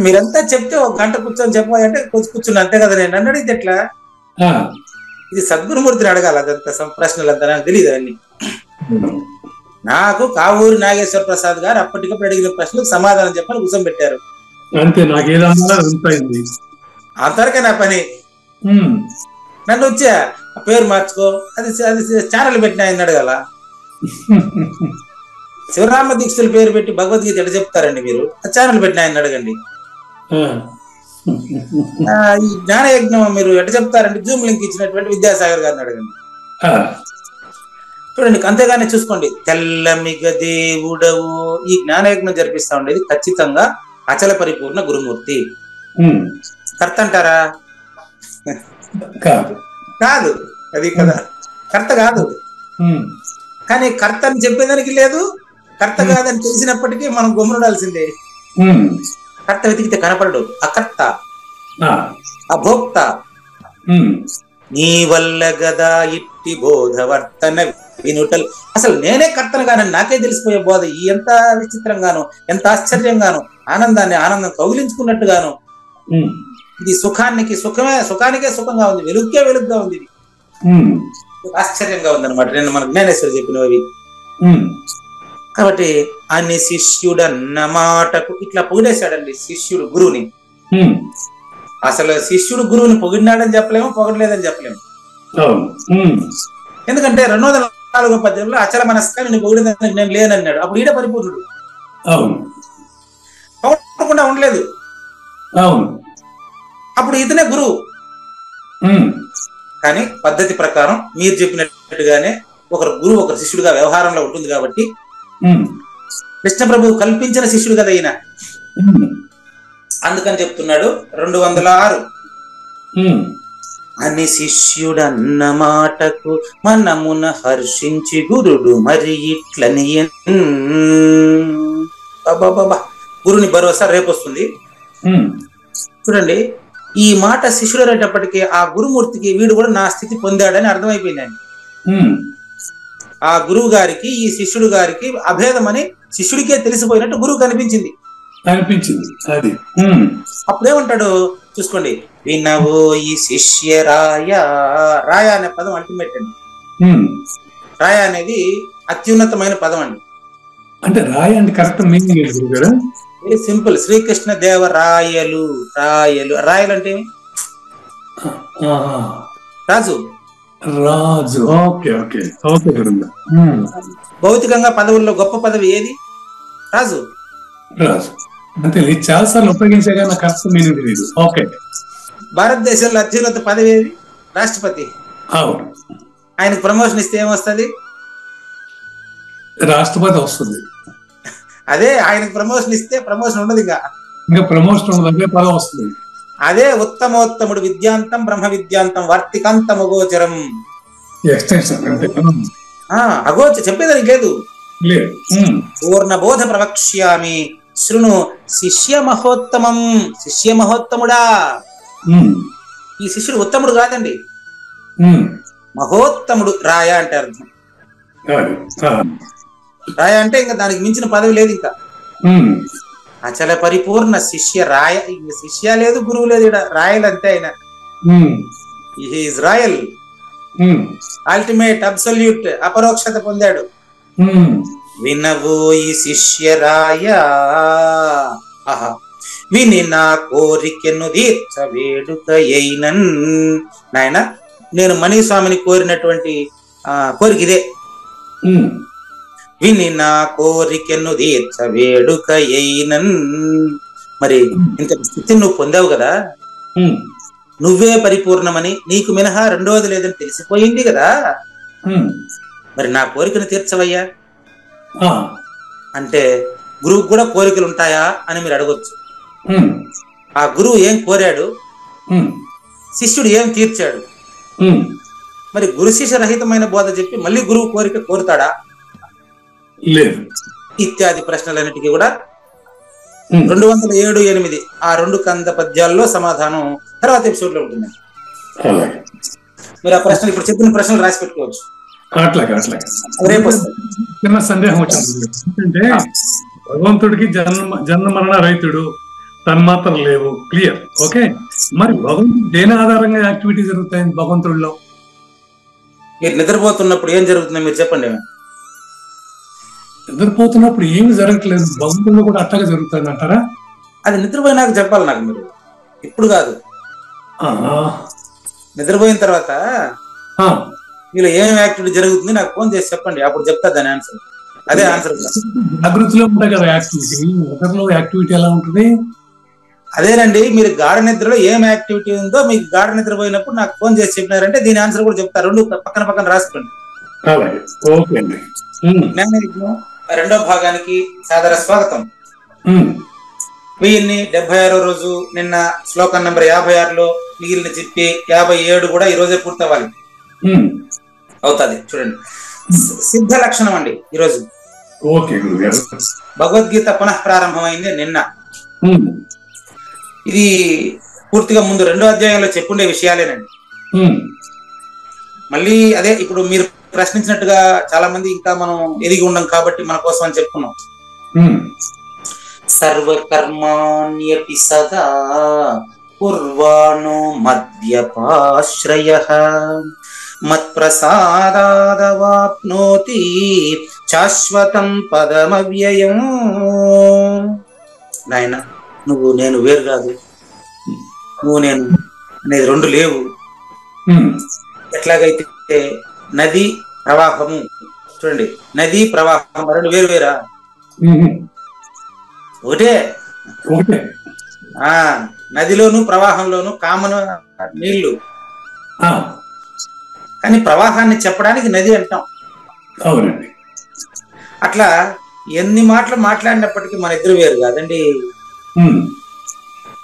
మీరంతా చెప్తే ఒక గంట కూర్చొని చెప్పాలంటే కూర్చున్నా అంతే కదా. నేను నన్ను అడిగితే ఎట్లా? ఇది సద్గురుమూర్తిని అడగాలి. అదంతా ప్రశ్నలంతా నాకు తెలియదు అవన్నీ. నాకు కావూరి నాగేశ్వర ప్రసాద్ గారు అప్పటికప్పుడు అడిగిన ప్రశ్నలకు సమాధానం చెప్పని కూర్చొని పెట్టారు అంతే. నాకు అంతవరకే నా పని. నన్ను వచ్చా పేరు మార్చుకో, అది ఛానల్ పెట్టిన ఆయన అడగాల. శివరామ దీక్షల పేరు పెట్టి భగవద్గీత ఎట్లా చెప్తారండి మీరు? ఛానల్ పెట్టిన ఆయన అడగండి. ఈ జ్ఞాన యజ్ఞం మీరు ఎట్లా చెప్తారండి? జూమ్ లింక్ ఇచ్చినటువంటి విద్యాసాగర్ గారిని అడగండి. చూడండి, అంతేగానే చూసుకోండి. తెల్లమిగ దేవుడవు ఈ జ్ఞాన యజ్ఞం జరిపిస్తా ఉండేది ఖచ్చితంగా అచల పరిపూర్ణ గురుమూర్తి. కర్త అంటారా? కాదు, అది కదా కర్త కాదు. కానీ కర్త అని చెప్పేదానికి లేదు, కర్త కాదని తెలిసినప్పటికీ మనం గమ్మునుండాల్సిందే. కర్త వెతికితే కనపడడు. అకర్త, అభోక్త. నీ వల్ల గదా ఇట్టి బోధవర్తన వినుటల్. అసలు నేనే కర్తను గాను నాకే తెలిసిపోయే బోధ ఎంత విచిత్రంగాను, ఎంత ఆశ్చర్యంగాను, ఆనందం కౌగిలించుకున్నట్టుగాను. ఇది సుఖానికే సుఖంగా ఉంది, వెలుగ్గా ఉంది. ఇది ఆశ్చర్యంగా ఉంది అనమాట. నేను మన జ్ఞానేశ్వరి చెప్పినవి. కాబట్టి అన్ని శిష్యుడన్న మాటకు ఇట్లా పొగిడేశాడండి శిష్యుడు గురువుని. అసలు శిష్యుడు గురువుని పొగిడినాడని చెప్పలేము, పొగడలేదని చెప్పలేము. ఎందుకంటే 204వ పద్యంలో అచల మనస్క నేను పొగిడేదని నేను లేనన్నాడు. అప్పుడు ఈడ పరిపూర్ణుడు, పొగడకుండా ఉండలేదు. అప్పుడు ఇతనే గురువు. కానీ పద్ధతి ప్రకారం మీరు చెప్పినట్టుగానే ఒకరు గురువు ఒకరు శిష్యుడిగా వ్యవహారంలో ఉంటుంది. కాబట్టి కృష్ణ ప్రభువు కల్పించిన శిష్యుడు కదా ఈయన. అందుకని చెప్తున్నాడు 206. అని శిష్యుడన్న మాటకు మనమున హర్షించి గురుడు మరి ఇట్లని. గురుని భరోసా రేపు వస్తుంది. చూడండి, ఈ మాట శిష్యుడు అనేటప్పటికీ ఆ గురుమూర్తికి వీడు కూడా నా స్థితి పొందాడని అర్థమైపోయిందండి. ఆ గురువు గారికి ఈ శిష్యుడు గారికి అభేదం అని శిష్యుడికే తెలిసిపోయినట్టు గురువు కనిపించింది. అప్పుడేమంటాడు చూసుకోండి, వినవో ఈ శిష్య రాయ అనే పదం అల్టిమేట్ అండి. రాయ అనేది అత్యున్నతమైన పదం అండి. అంటే రాయ అంటే correct meaning very simple. Srikrishna దేవరాయలు. రాయలు అంటే రాజు. భౌతికంగా పదవుల్లో గొప్ప పదవి ఏది? రాజు. అంటే చాలా సార్లు ఉపయోగించగా నాకు కరెక్ట్ మీనింగ్ తెలియదు. భారతదేశంలో అత్యున్నత పదవి ఏది? రాష్ట్రపతి. ఆయనకు ప్రమోషన్ ఇస్తే ఏమొస్తుంది? రాష్ట్రపతి వస్తుంది. అదే ఆయనకు ప్రమోషన్ ఇస్తే ప్రమోషన్ ఉండదు, ఇంకా ప్రమోషన్ ఉండదు, పదవి వస్తుంది. అదే ఉత్తమోత్తముడు విద్యాంతం బ్రహ్మ విద్యాంతం వర్తికాంతం అగోచరం. అగోచ చెప్పేదానికి లేదు. పూర్ణబోధ ప్రవక్ష్యామి శృణు శిష్య మహోత్తమం. శిష్య మహోత్తముడా, ఈ శిష్యుడు ఉత్తముడు కాదండి, మహోత్తముడు. రాయ అంటే అర్థం. రాయ అంటే ఇంకా దానికి మించిన పదవి లేదు. ఇంకా అచల పరిపూర్ణ శిష్య రాయ. శిష్య లేదు, గురువు లేదు, రాయల్ అంతే. ఆయన ఈజ్ రాయల్, అల్టిమేట్, అబ్సల్యూట్, అపరోక్షత పొందాడు. వినవోయి శిష్య రాయ, విని నా కోరికను తీర్చ వేడుకయైనన్. నాయన, నేను మణిస్వామిని కోరినటువంటి కోరిక ఇదే. విని నా కోరికను తీర్చ వేడుకయైనన్. మరి ఇంత స్థితిని నువ్వు పొందావు కదా, నువ్వే పరిపూర్ణమని, నీకు మినహా రెండోది లేదని తెలిసిపోయింది కదా, మరి నా కోరికను తీర్చవయ్యా అంటే గురువుకు కూడా కోరికలు ఉంటాయా అని మీరు అడగొచ్చు. ఆ గురువు ఏం కోరాడు, శిష్యుడు ఏం తీర్చాడు? మరి గురు శిష్య రహితమైన బోధ చెప్పి మళ్ళీ గురువు కోరిక కోరుతాడా? లేదు. ఇత్యాది ప్రశ్నలన్నిటికీ కూడా 207-8 ఆ 2 కంద పద్యాల్లో సమాధానం తర్వాత ఎపిసోడ్ లో ఉంటుంది. మీరు ఆ ప్రశ్నలు ఇప్పుడు చెప్పిన ప్రశ్నలు రాసి పెట్టుకోవచ్చు. రేపు చిన్న సందేహం వచ్చింది. అంటే భగవంతుడికి జన్మ మరణ రైతుడు, తన్మాత్రలు లేవు, క్లియర్, ఓకే. మరి భగవంతుడు దేని ఆధారంగా యాక్టివిటీ జరుగుతాయి భగవంతుడిలో? మీరు నిద్రపోతున్నప్పుడు ఏం జరుగుతుందో మీరు చెప్పండి. నిద్రపోతున్నప్పుడు ఏమి జరగట్లేదు, భగవంతుడిలో కూడా అట్లాగే జరుగుతుంది అంటారా? అది నిద్రపోయినాక చెప్పాలి నాకు, మీరు ఇప్పుడు కాదు. నిద్రపోయిన తర్వాత మీలో ఏం యాక్టివిటీ జరుగుతుంది నాకు ఫోన్ చేసి చెప్పండి, అప్పుడు చెప్తా దాని ఆన్సర్. అదే ఆన్సర్. జాగృతిలో ఉంటాయి కదా యాక్టివిటీ, నిద్రలో యాక్టివిటీ ఎలా ఉంటుంది? అదేనండి, మీరు గాఢ నిద్రలో ఏం యాక్టివిటీ ఉందో మీకు గాఢ నిద్రపోయినప్పుడు నాకు ఫోన్ చేసి చెప్పినారంటే దీని ఆన్సర్ కూడా చెప్తారు. 2 పక్కన పక్కన రాసుకోండి. రెండో భాగానికి సాదర స్వాగతం. 1076వ రోజు నిన్న శ్లోకం నంబర్ 56లో మిగిలిన చెప్పి 57 కూడా ఈ రోజే పూర్తవ్వాలి. అవుతుంది చూడండి. సిద్ధ లక్షణం అండి ఈరోజు. భగవద్గీత పునః ప్రారంభమైంది నిన్న. ఇది పూర్తిగా ముందు 2వ అధ్యాయంలో చెప్పుండే విషయాలేనండి. మళ్ళీ అదే ఇప్పుడు మీరు ప్రశ్నించినట్టుగా చాలా మంది ఇంకా మనం ఎదిగి ఉండం కాబట్టి మన కోసం అని చెప్పుకున్నాం. సర్వకర్మాణ్యపి సదా పూర్వాణో మద్యపాశ్రయః మత్ప్రసాదాదవాప్నోతి శాశ్వతం పదమవ్యయం. నాయన, నువ్వు నేను వేరు కాదు, నువ్వు నేను అనేది 2 లేవు. ఎట్లాగైతే నది ప్రవాహము, చూడండి, నది ప్రవాహం 2 వేరు వేరా? ఒకటే. నదిలోను ప్రవాహంలోను కామన్ నీళ్లు, కానీ ప్రవాహాన్ని చెప్పడానికి నది అంటాం. అవునండి. అట్లా ఎన్ని మాటలు మాట్లాడినప్పటికీ మన ఇద్దరు వేరు కాదండి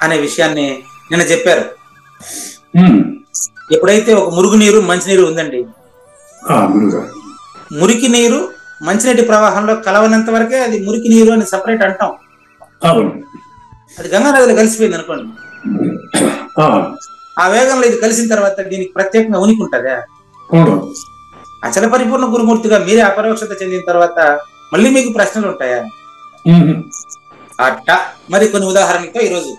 అనే విషయాన్ని నిన్న చెప్పారు. ఎప్పుడైతే ఒక మురుగునీరు మంచినీరు ఉందండి, మురికి నీరు మంచినీటి ప్రవాహంలో కలవనంత వరకే అది మురికి నీరు అని సపరేట్ అంటాం. అది గంగా నదిలో కలిసిపోయింది అనుకోండి, ఆ వేగంలో ఇది కలిసిన తర్వాత దీనికి ప్రత్యేకంగా ఉనికి ఉంటుందా? అచల పరిపూర్ణ గురుమూర్తిగా మీరే అపరోక్షత చెందిన తర్వాత మళ్ళీ మీకు ప్రశ్నలు ఉంటాయా? అట్ట మరి కొన్ని ఉదాహరణలతో ఈరోజు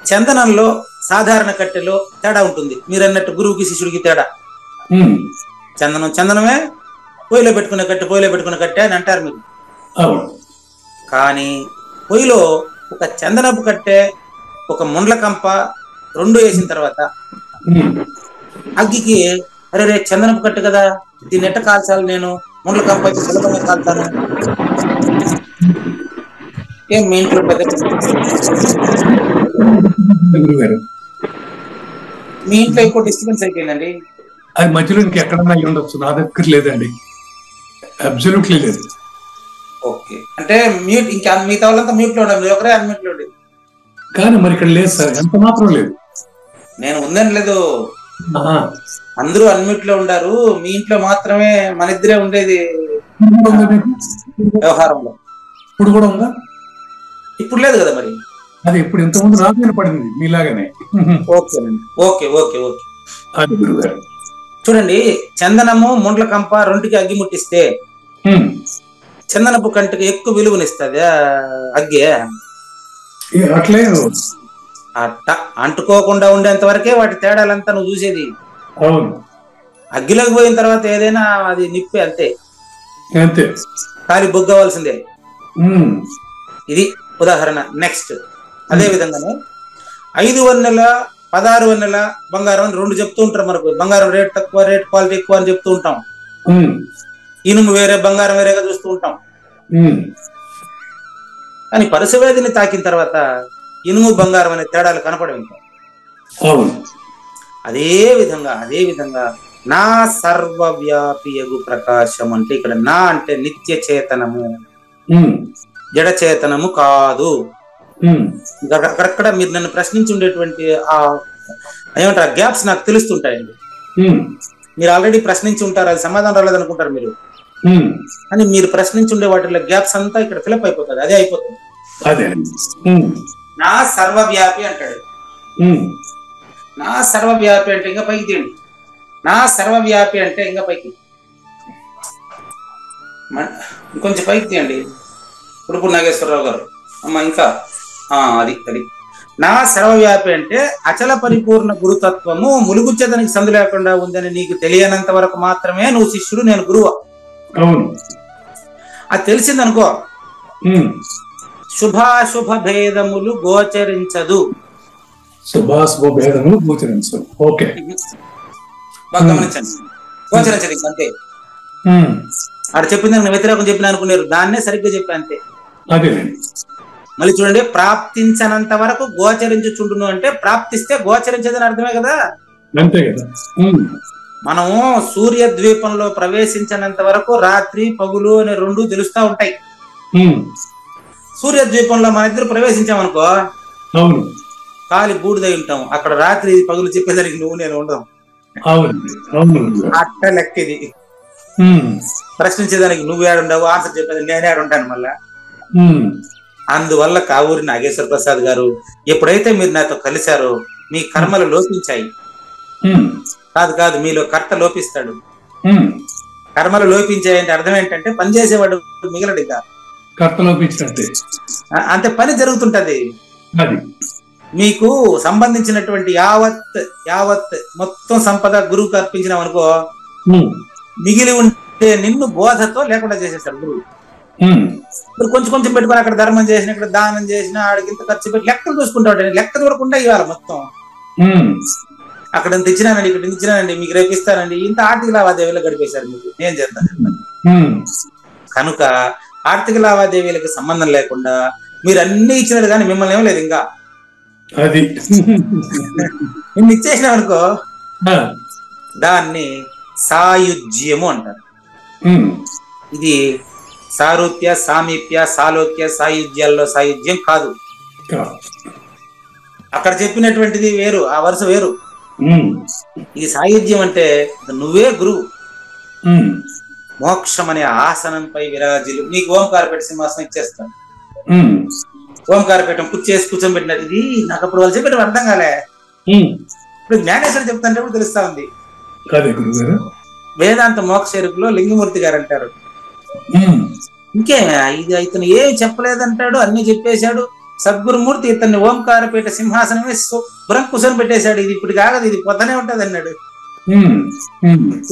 చందనంలో సాధారణ కట్టెలో తేడా ఉంటుంది. మీరు అన్నట్టు గురువుకి శిష్యుడికి తేడా. చందనం చందనమే, పొయ్యిలో పెట్టుకునే కట్టె పొయ్యిలో పెట్టుకునే కట్టె అని అంటారు మీరు. కానీ పొయ్యిలో ఒక చందనపు కట్టె, ఒక ముండ్ల కంప 2 వేసిన తర్వాత అగ్గికి అరే రే చందనపు కట్టె కదా, దీన్ని ఎట్ట కాల్చాలి, నేను ముండ్ల కంప అయితే సులభంగా కాల్తాను. ఏం మీ ఇంట్లో పెద్ద మీ ఇంట్లో ఎక్కువ డిస్టర్బెన్స్ అయిపోయిందండి. అది మధ్యలో ఇంకెక్కడన్నా అయి ఉండొచ్చు, నా దగ్గర లేదండి, అబ్సల్యూట్లీ లేదు. ఓకే, అంటే మ్యూట్, ఇంకా మిగతా వాళ్ళంతా మ్యూట్ లో ఉండాలి, ఒకరే అన్మ్యూట్ లో ఉండేది. కానీ మరి ఇక్కడ లేదు సార్, ఎంత మాత్రం లేదు. నేను ఉందని లేదు, అందరూ అన్మ్యూట్ లో ఉండారు, మీ ఇంట్లో మాత్రమే మన ఇద్దరే ఉండేది వ్యవహారంలో. ఇప్పుడు కూడా ఉందా? ఇప్పుడు లేదు కదా మరి. అది ఇప్పుడు ఇంతకుముందు నాకు వినపడింది మీలాగానే. Okay okay okay okay. అది గురుగారు చూడండి, చందనము ముండ్లకంప రెండుకి అగ్గి ముట్టిస్తే చందనపు కంటికి ఎక్కువ విలువనిస్తుంది అగ్గి. అట్లే అట్ట అంటుకోకుండా ఉండేంత వరకే వాటి తేడాలంతా నువ్వు చూసేది. అవును, అగ్గిలోకి పోయిన తర్వాత ఏదైనా అది నిప్పే, అంతే అంతే, కాలి బొగ్గవలసిందే. ఇది ఉదాహరణ. నెక్స్ట్ అదే విధంగానే 5 వన్నెల 16 వన్నెల బంగారం అని 2 చెప్తూ ఉంటారు మనకు. బంగారం రేట్ తక్కువ, రేట్ క్వాలిటీ ఎక్కువ అని చెప్తూ ఉంటాం. ఇనుము వేరే, బంగారం వేరేగా చూస్తూ ఉంటాం. కానీ పరుసవేదిని తాకిన తర్వాత ఇనుము బంగారం అనే తేడాలు కనపడవు ఇంకా. అదే విధంగా నా సర్వవ్యాపియగు ప్రకాశం అంటే ఇక్కడ నా అంటే నిత్య చేతనము, జడ చేతనము కాదు. అక్కడక్కడ మీరు నన్ను ప్రశ్నించి ఉండేటువంటి ఆ ఏమంటారు గ్యాప్స్ నాకు తెలుస్తుంటాయండి. మీరు ఆల్రెడీ ప్రశ్నించి ఉంటారు, అది సమాధానం రాలేదనుకుంటారు మీరు, కానీ మీరు ప్రశ్నించి ఉండే వాటిలో గ్యాప్స్ అంతా ఇక్కడ ఫిలప్ అయిపోతుంది, అదే అయిపోతుంది. నా సర్వవ్యాపి అంటాడు. నా సర్వవ్యాపి అంటే ఇంకా పైకి తీయండి. నా సర్వవ్యాపి అంటే ఇంకా పైకి, ఇంకొంచెం పైకి తీయండి. ఇప్పుడు నాగేశ్వరరావు గారు అమ్మ ఇంకా అది నా సర్వవ్యాపి అంటే అచల పరిపూర్ణ గురుతత్వము ములుగుచ్చేదానికి సందు లేకుండా ఉందని నీకు తెలియనంత వరకు మాత్రమే నువ్వు శిష్యుడు, నేను గురువు. అది తెలిసిందనుకో శుభాశుభ భేదములు గోచరించదు. శుభాశుభ భేదములు గోచరించదు. ఓకే, బాగా గమనించండి, గోచరించదు ఇంకంతే. ఆడ చెప్పింది నేను వ్యతిరేకం చెప్పిన అనుకున్నారు, దాన్నే సరిగ్గా చెప్పా అంతే. మళ్ళీ చూడండి, ప్రాప్తించనంత వరకు గోచరించుచుండును అంటే ప్రాప్తిస్తే గోచరించదని అర్థమే కదా. అంతే కదా. మనము సూర్య ద్వీపంలో ప్రవేశించినంత వరకు రాత్రి పగులు అనే 2 తెలుస్తా ఉంటాయి. సూర్య ద్వీపంలో మన ఇద్దరు ప్రవేశించామనుకో కాలి బూడిదై ఉంటాం. అక్కడ రాత్రి పగులు చెప్పేదానికి నువ్వు నేను ఉండవు. అట్ట లెక్క ఇది. ప్రశ్నించేదానికి నువ్వు ఏడుండవు, ఆన్సర్ చెప్పేదానికి నేను ఏడుంటాను మళ్ళా. అందువల్ల కావూరి నాగేశ్వర ప్రసాద్ గారు, ఎప్పుడైతే మీరు నాతో కలిశారో మీ కర్మలు లోపించాయి. కాదు మీలో కర్త లోపిస్తాడు. కర్మలు లోపించాయంటే అర్థం ఏంటంటే పనిచేసేవాడు మిగలడు, ఇంకా కర్త లోపించినట్టే, అంతే పని జరుగుతుంటది. మీకు సంబంధించినటువంటి యావత్ మొత్తం సంపద గురువుకి అర్పించినాం అనుకో, మిగిలి ఉంటే నిన్ను బోధతో లేకుండా చేసేస్తాడు గురువు. కొంచెం కొంచెం పెట్టుకొని అక్కడ ధర్మం చేసిన, ఇక్కడ దానం చేసిన, ఆడికి ఇంత ఖర్చు పెట్టి లెక్కలు చూసుకుంటాడు. లెక్క దూరకుండా ఇవ్వాలి మొత్తం. అక్కడ ఇంత ఇచ్చినానండి, ఇక్కడ ఇంత ఇచ్చినానండి, మీకు రేపు ఇస్తానండి, ఇంత ఆర్థిక లావాదేవీలో గడిపేశారు మీకు, నేను చేస్తాను. కనుక ఆర్థిక లావాదేవీలకు సంబంధం లేకుండా మీరు అన్ని ఇచ్చినారు కానీ మిమ్మల్ని ఏమలేదు ఇంకా. అది నిన్ను ఇచ్చేసినాం అనుకో దాన్ని సాయుజ్యము అంటారు. ఇది సారూప్య, సామీప్య, సాలోక్య, సాయుధ్యాల్లో సాయుధ్యం కాదు. అక్కడ చెప్పినటువంటిది వేరు, ఆ వరుస వేరు. ఇది సాయుధ్యం అంటే నువ్వే గురువు. మోక్షం అనే ఆసనంపై విరాజిల్లు. నీకు ఓంకారపేట సింహాసనం ఇచ్చేస్తాను. ఓంకారపేటం కుర్చేసి కూర్చోబెట్టినది. ఇది నాకు అప్పుడు వాళ్ళు చెప్పేటప్పుడు అర్థం కాలే, ఇప్పుడు జ్ఞానేశ్వరుడు చెప్తాంటే కూడా తెలుస్తా ఉంది. వేదాంత మోక్ష ఎరుకులో లింగమూర్తి గారు అంటారు, ఇంకే ఇది ఇతను ఏమి చెప్పలేదంటాడు, అన్ని చెప్పేశాడు. సద్గురుమూర్తి ఇతన్ని ఓంకారపేట సింహాసనమే శుభ్రం కూర్చొని పెట్టేశాడు. ఇది ఇప్పుడు కాగదు, ఇది పొద్దునే ఉంటది అన్నాడు.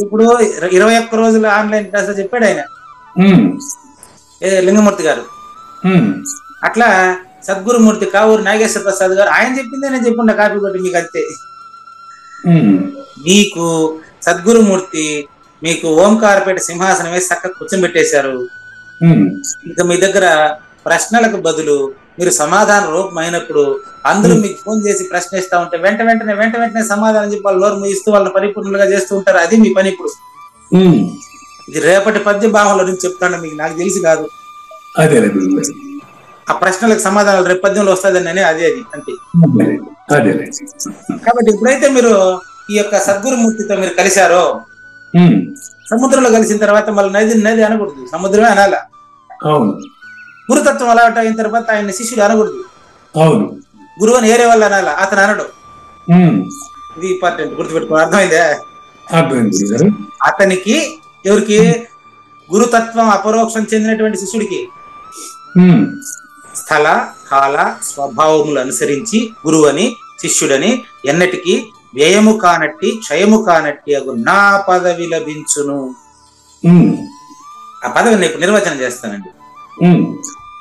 ఇప్పుడు 21 రోజులు ఆన్లైన్ క్లాస్ చెప్పాడు ఆయన, లింగమూర్తి గారు. అట్లా సద్గురుమూర్తి కావూరి నాగేశ్వర ప్రసాద్ గారు ఆయన చెప్పిందే నేను చెప్పుండ కాపీ కొట్టి మీకు అంతే. మీకు సద్గురుమూర్తి మీకు ఓంకారపేట సింహాసనం వేసి చక్కగా కూర్చొని పెట్టేశారు. ఇంకా మీ దగ్గర ప్రశ్నలకు బదులు మీరు సమాధాన రూపం అయినప్పుడు అందరూ మీకు ఫోన్ చేసి ప్రశ్నిస్తా ఉంటే వెంట వెంటనే సమాధానం చెప్పి వాళ్ళు నోరు ముగిస్తూ వాళ్ళని పరిపూర్ణంగా చేస్తూ ఉంటారు. అది మీ పని. ఇప్పుడు ఇది రేపటి పద్య భావంలో నుంచి చెప్తాను, మీకు నాకు తెలిసి కాదు. అదే ఆ ప్రశ్నలకు సమాధానాలు రేపు పద్యంలో వస్తుందని అదే అది అంతే. కాబట్టి ఎప్పుడైతే మీరు ఈ యొక్క సద్గురుమూర్తితో మీరు కలిశారో, సముద్రంలో కలిసిన తర్వాత మళ్ళీ నది అనకూడదు, సముద్రమే అనాల. గురుతత్వం అలవాటు అయిన తర్వాత ఆయన శిష్యుడు అనకూడదు, గురువు అని ఏరే వాళ్ళు అనాల, అతను అనడు. ఇది ఇంపార్టెంట్, గుర్తుపెట్టుకో. అర్థమైందే? అతనికి ఎవరికి? గురుతత్వం అపరోక్షం చెందినటువంటి శిష్యుడికి స్థల కాల స్వభావములు అనుసరించి గురువు అని శిష్యుడని ఎన్నటికి వ్యయము కానట్టి క్షయము కానట్టి అగు నా పదవి లభించును. ఆ పదవి నేను నిర్వచనం చేస్తానండి.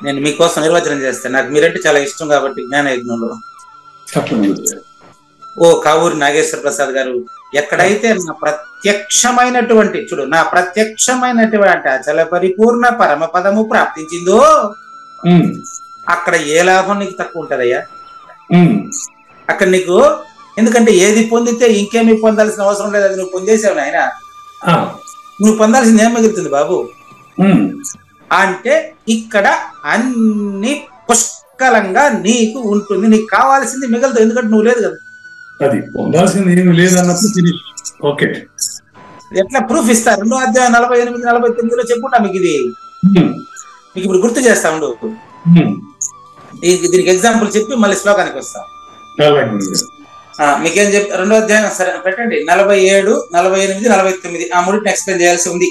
నేను మీకోసం నిర్వచనం చేస్తాను. నాకు మీరంటే చాలా ఇష్టం కాబట్టి జ్ఞానయజ్ఞంలో. ఓ కావూరి నాగేశ్వర ప్రసాద్ గారు, ఎక్కడైతే నా ప్రత్యక్షమైనటువంటి నా ప్రత్యక్షమైనటువంటి అచల పరిపూర్ణ పరమ పదము ప్రాప్తించిందో అక్కడ ఏ లాభం నీకు తక్కువ ఉంటదయ్యా? అక్కడ నీకు ఎందుకంటే ఏది పొందితే ఇంకేమీ పొందాల్సిన అవసరం లేదు, అది నువ్వు పొందేసావు నాయన. నువ్వు పొందాల్సింది ఏం మిగులుతుంది బాబు అంటే ఇక్కడ అన్ని పుష్కలంగా నీకు ఉంటుంది. నీకు కావాల్సింది మిగలదు, ఎందుకంటే నువ్వు లేదు కదా. అది పొందాల్సింది ఏమి లేదన్నప్పుడు ఓకే. ఎట్లా ప్రూఫ్ ఇస్తారు? 2వ అధ్యాయం 48, 49లో చెప్పుకుంటా మీకు. ఇది మీకు ఇప్పుడు గుర్తు చేస్తా ఉండు. దీనికి ఎగ్జాంపుల్ చెప్పి మళ్ళీ శ్లోకానికి వస్తాం. మీకేం చెప్తా? 2వ అధ్యాయం సరే పెట్టండి. 47, 48, 49 ఆ మూడింటిని ఎక్స్ప్లెయిన్ చేయాల్సి ఉంది.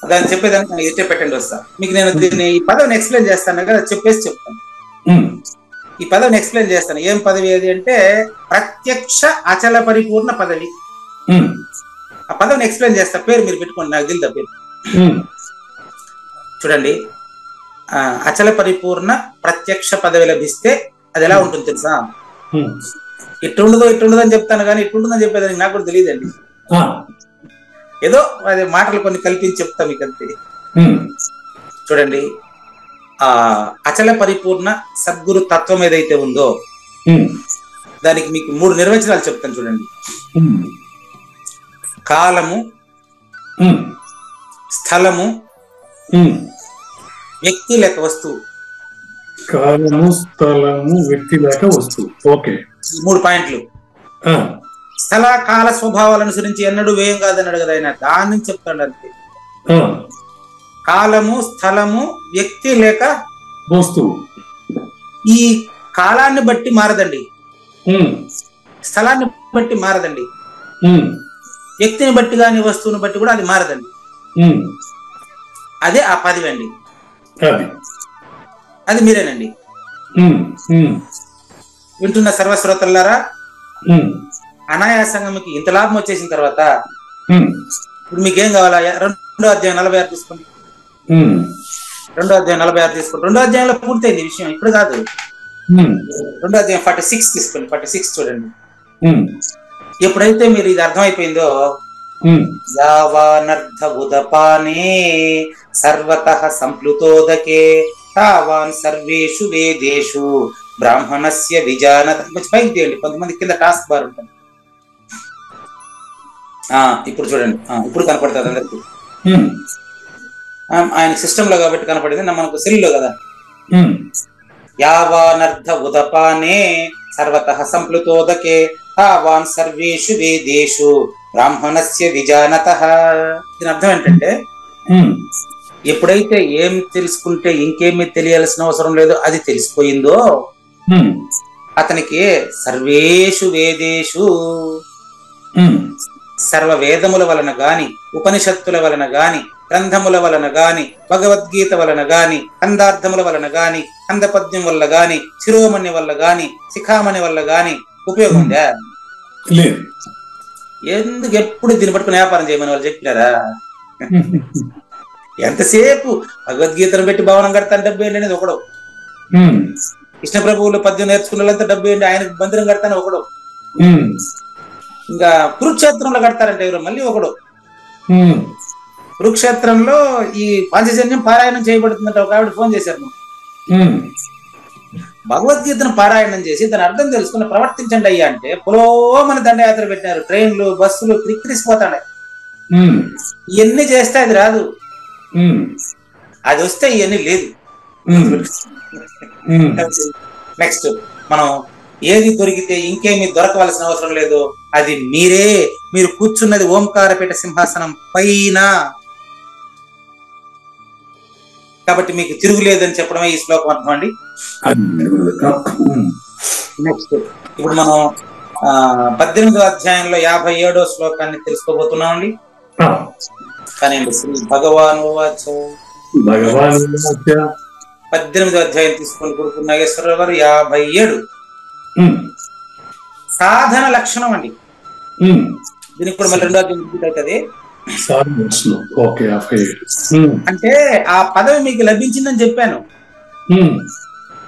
దాన్ని చెప్పేదానికి ఇట్టే పెట్టండి, వస్తా. మీకు నేను దీన్ని ఈ పదవిని ఎక్స్ప్లెయిన్ చేస్తాను కదా, చెప్పేసి చెప్తాను. ఈ పదవిని ఎక్స్ప్లెయిన్ చేస్తాను. ఏం పదవి అది అంటే ప్రత్యక్ష అచల పరిపూర్ణ పదవి. ఆ పదవిని ఎక్స్ప్లెయిన్ చేస్తా, పేరు మీరు పెట్టుకోండి, నాకు తెలియదు పేరు. చూడండి, అచల పరిపూర్ణ ప్రత్యక్ష పదవి లభిస్తే అది ఎలా ఉంటుంది తెలుసా? ఇట్టుండదో అని చెప్తాను కానీ ఇట్టుంటుందని చెప్పేదానికి నాకు కూడా తెలియదండి. ఏదో అదే మాటలు కొన్ని కల్పించి చెప్తా మీకు అంతే. చూడండి, ఆ అచల పరిపూర్ణ సద్గురు తత్వం ఏదైతే ఉందో దానికి మీకు 3 నిర్వచనాలు చెప్తాను. చూడండి, కాలము, స్థలము, వ్యక్తి లేక వస్తువు. కాలము, స్థలము, వ్యక్తి లేక వస్తువు. ఓకే, 3 పాయింట్లు. స్థల కాల స్వభావాలను అనుసరించి ఎన్నడూ వ్యయం కాదన్నాడు కదా ఆయన, దాని నుంచి చెప్తాడు అంతే. కాలము, స్థలము, వ్యక్తి లేక వస్తువు. ఈ కాలాన్ని బట్టి మారదండి, స్థలాన్ని బట్టి మారదండి, వ్యక్తిని బట్టి కానీ వస్తువుని బట్టి కూడా అది మారదండి. అదే ఆ పదవి అండి. అది మీరేనండి. వింటున్న సర్వశ్రోతలారా, అనాయాసంగా మీకు ఇంత లాభం వచ్చేసిన తర్వాత ఇప్పుడు మీకేం కావాలా? 2వ అధ్యాయం 46 తీసుకోండి. 2వ అధ్యాయం 46 తీసుకోండి. 2వ అధ్యాయంలో పూర్తయింది విషయం, ఇప్పుడు కాదు. 2వ అధ్యాయం 46 తీసుకోండి. 46 చూడండి. ఎప్పుడైతే మీరు ఇది అర్థమైపోయిందో, యావానర్థ ఉదపానే సర్వతః సంప్లుతోదకే తావాన్ సర్వేషు వేదేషు బ్రాహ్మణస్య విజానత. కొంచెం పైకి తీయండి, కొంతమంది కింద టాస్క్ బార్ ఉంటుంది. ఇప్పుడు చూడండి, ఇప్పుడు కనపడుతుంది అందరికి. ఆయన సిస్టమ్ లో కాబట్టి కనపడింది, మనకు సెల్లో కదా. యావానర్థ ఉదపానే సర్వతః సంప్లుతోదకే తావాన్ సర్వేషు వేదేషు బ్రాహ్మణస్య విజానతః. దీని అర్థం ఏంటంటే, ఎప్పుడైతే ఏం తెలుసుకుంటే ఇంకేమీ తెలియాల్సిన అవసరం లేదు అది తెలిసిపోయిందో అతనికి సర్వేషు వేదేషు, సర్వ వేదముల వలన గాని, ఉపనిషత్తుల వలన గాని, గ్రంథముల వలన గాని, భగవద్గీత వలన గాని, కందార్థముల వలన గాని, కందపద్యం వల్ల గాని, శిరోమణి వల్ల గాని, శిఖామణి వల్ల గాని ఉపయోగం ఉందా? లేదు. ఎందుకు ఎప్పుడు దీన్ని పట్టుకుని వ్యాపారం చేయమని వాళ్ళు చెప్పినారా? ఎంతసేపు భగవద్గీతను పెట్టి భవనం కడతాను, డబ్బు ఏంటి అనేది ఒకడు. కృష్ణ ప్రభువులు పద్యం నేర్చుకున్న వాళ్ళంతా డబ్బు ఏంటి, ఆయనకు మందిరం కడతాను ఒకడు. ఇంకా కురుక్షేత్రంలో కడతారంటే ఎవరు మళ్ళీ ఒకడు. కురుక్షేత్రంలో ఈ పాంచజన్యం పారాయణం చేయబడుతుందంటే ఒక ఆవిడ ఫోన్ చేశారు. భగవద్గీతను పారాయణం చేసి దాని అర్థం తెలుసుకుని ప్రవర్తించండి అయ్యా అంటే పులోమని దండయాత్ర పెట్టారు. ట్రైన్లు, బస్సులు క్రిక్కిరిసిపోతాయి. ఇవన్నీ చేస్తే అది రాదు, అది వస్తే ఇవన్నీ లేదు. నెక్స్ట్ మనం ఏది దొరికితే ఇంకేమి దొరకవలసిన అవసరం లేదు, అది మీరే. మీరు కూర్చున్నది ఓంకారపీఠ సింహాసనం పైన, కాబట్టి మీకు తిరుగులేదని చెప్పడమే ఈ శ్లోకం అర్థం అండి. నెక్స్ట్ ఇప్పుడు మనం 18వ అధ్యాయంలో 57వ శ్లోకాన్ని తెలుసుకోబోతున్నాం అండి. కానీ శ్రీ భగవాన్ 18వ అధ్యాయం తీసుకొని కొడుకు నాగేశ్వరరావు గారు 57 సాధన లక్షణం అండి. దీనికి కూడా మళ్ళీ 2వ అధ్యాయం రిపీట్ అవుతుంది. అంటే ఆ పదవి మీకు లభించిందని చెప్పాను,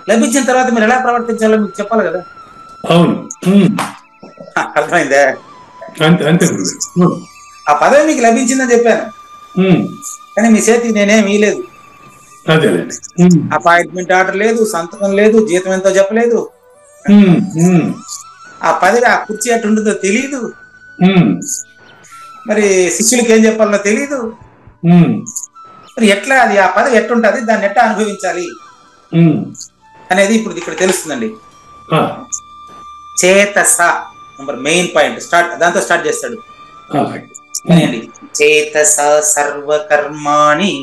లభించిన తర్వాత మీరు ఎలా ప్రవర్తించాలో మీకు చెప్పాలి కదా. అవును, అర్థమైందే? ఆ పదవి మీకు లభించిందని చెప్పాను, కానీ మీ చేతికి నేనేం ఇయ్యలేదు. అపాయింట్మెంట్ ఆర్డర్ లేదు, సంతకం లేదు, జీతం ఎంతో చెప్పలేదు. ఆ పదవి, ఆ కుర్చీ ఎట్టు ఉంటుందో తెలియదు, మరి శిష్యులకి ఏం చెప్పాలనో తెలియదు. మరి ఎట్లా అది, ఆ పదవి ఎట్టుంటది, దాన్ని ఎట్లా అనుభవించాలి అనేది ఇప్పుడు ఇక్కడ తెలుస్తుందండి. చేతస మెయిన్ పాయింట్ స్టార్ట్, దాంతో స్టార్ట్ చేస్తాడు. చేతస సర్వకర్మాణి,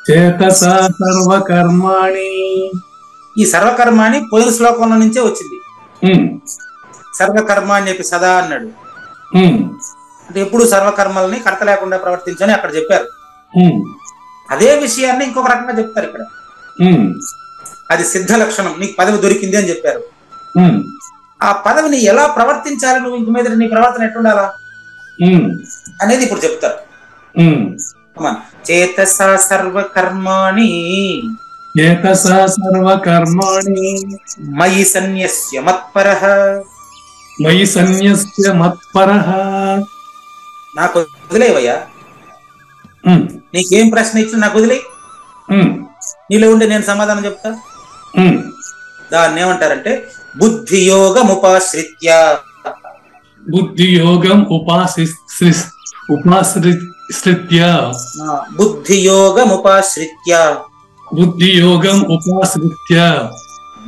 చేతస సర్వకర్మాణి. ఈ సర్వకర్మాణి పోయిన శ్లోకంలో నుంచే వచ్చింది. సర్వకర్మ అని చెప్పి సదా అన్నాడు అంటే ఎప్పుడు సర్వకర్మల్ని కర్త లేకుండా ప్రవర్తించని అక్కడ చెప్పారు. అదే విషయాన్ని ఇంకొక రకంగా చెప్తారు ఇక్కడ. అది సిద్ధ లక్షణం, నీకు పదవి దొరికింది అని చెప్పారు. ఆ పదవిని ఎలా ప్రవర్తించాలి, నువ్వు ఇంక మీద నీ ప్రవర్తన ఎట్టుండాలా అనేది ఇప్పుడు చెప్తారు. చేతస సర్వకర్మాణి, చేతస సర్వకర్మాణి మయి సన్యస్య మత్పరః, మయి సన్యస్య మత్పరః. నాకు వదిలేవయ్యా, నీకేం ప్రశ్న ఇచ్చిన నాకు వదిలే, నీలో ఉంటే నేను సమాధానం చెప్తా. దాన్ని ఏమంటారంటే బుద్ధియోగముపాశ్రిత్య, బుద్ధియోగం ఉపాశ్రిత్య, బుద్ధియోగముపాశ్రిత్య, బుద్ధియోగం ఉపాశ్రిత్య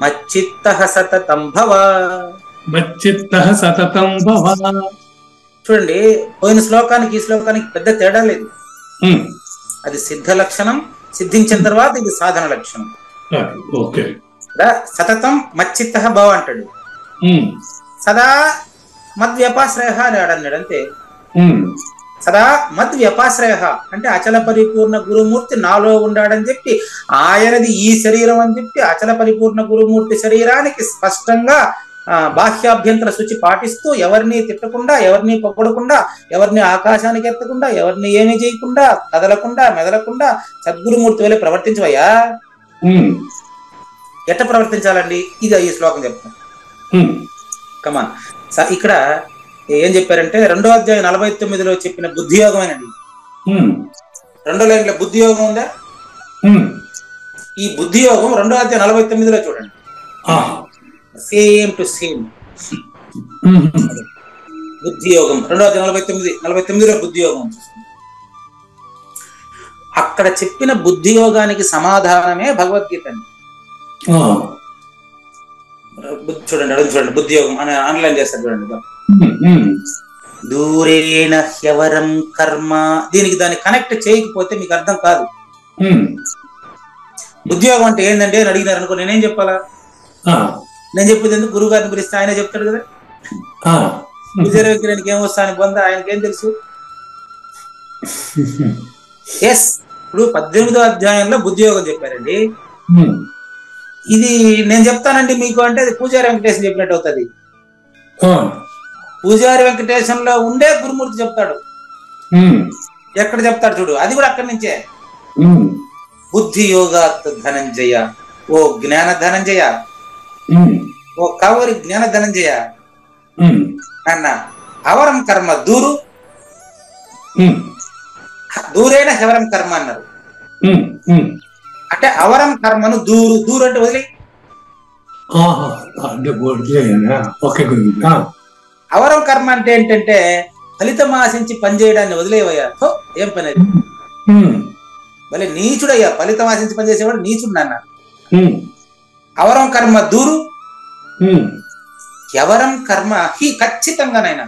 మచ్చిత్తః సతతం భవ, మచ్చిత్తః సతతం భవ. చూడండి, పోయిన శ్లోకానికి ఈ శ్లోకానికి పెద్ద తేడా లేదు. అది సిద్ధ లక్షణం, సిద్ధించిన తర్వాత ఇది సాధన లక్షణం. సతతం మచ్చిత్తః భవ అంటాడు, సదా మద్వ్యపాశ్రయ అని అన్నాడు అంతే. సదా మద్వ్యపాశ్రయ అంటే అచల పరిపూర్ణ గురుమూర్తి నాలో ఉండాడని చెప్పి, ఆయనది ఈ శరీరం అని చెప్పి అచల పరిపూర్ణ గురుమూర్తి శరీరానికి స్పష్టంగా బాహ్యాభ్యంతర శుచి పాటిస్తూ, ఎవరిని తిట్టకుండా, ఎవరిని పొగడకుండా, ఎవరిని ఆకాశానికి ఎత్తకుండా, ఎవరిని ఏమీ చేయకుండా, కదలకుండా మెదలకుండా సద్గురుమూర్తి వల్లే ప్రవర్తించవయ్యా. ఎట్ట ప్రవర్తించాలండి, ఇది ఈ శ్లోకం చెప్తాను. కమాన్, ఇక్కడ ఏం చెప్పారంటే 2వ అధ్యాయం 49లో చెప్పిన బుద్ధియోగమేనండి. 2వ లైన్లో బుద్ధియోగం ఉందా? ఈ బుద్ధియోగం 2వ అధ్యాయం 49లో చూడండి, సేమ్ టు సేమ్. బుద్ధియోగం 2వ అధ్యాయం 49లో బుద్ధియోగం. అక్కడ చెప్పిన బుద్ధియోగానికి సమాధానమే భగవద్గీత అండి. చూడండి, అడుగు చూడండి, బుద్ధియోగం అని ఆన్లైన్ చేస్తారు చూడండి. దూరేణ హ్యవరం కర్మ, దీనికి దాన్ని కనెక్ట్ చేయకపోతే మీకు అర్థం కాదు. బుద్ధియోగం అంటే ఏంటంటే అని అడిగినారు అనుకో, నేనేం చెప్పాలా? నేను చెప్పేది ఎందుకు, గురువు గారిని పిలిస్తే ఆయన చెప్తాడు కదా. పూజారి వ్యక్తికి ఏం వస్తా అని పొంద, ఆయనకేం తెలుసు? ఎస్, ఇప్పుడు 18వ అధ్యాయంలో బుద్ధియోగం చెప్పారండి. ఇది నేను చెప్తానండి మీకు అంటే అది పూజారి వెంకటేశం చెప్పినట్టు అవుతుంది. పూజారి వెంకటేశంలో ఉండే గురుమూర్తి చెప్తాడు. ఎక్కడ చెప్తాడు చూడు, అది కూడా అక్కడి నుంచే. బుద్ధి యోగాత్ ధనంజయ, ఓ జ్ఞాన ధనంజయ, ఓ కవరి జ్ఞాన ధనంజయ అన్న, అవరం కర్మ దూరు, దూరేణ హెవరం కర్మ అన్నారు. అంటే అవరం కర్మను దూరు అంటే వదిలే. అవరం కర్మ అంటే ఏంటంటే ఫలితం ఆశించి పనిచేయడాన్ని వదిలేవయ్యా. ఏం పని అది? మళ్ళీ నీచుడయ్యా, ఫలితం ఆశించి పనిచేసేవాడు నీచుడు నాన్న. అవరం కర్మ దూరు. ఎవరం కర్మ హి ఖచ్చితంగానైనా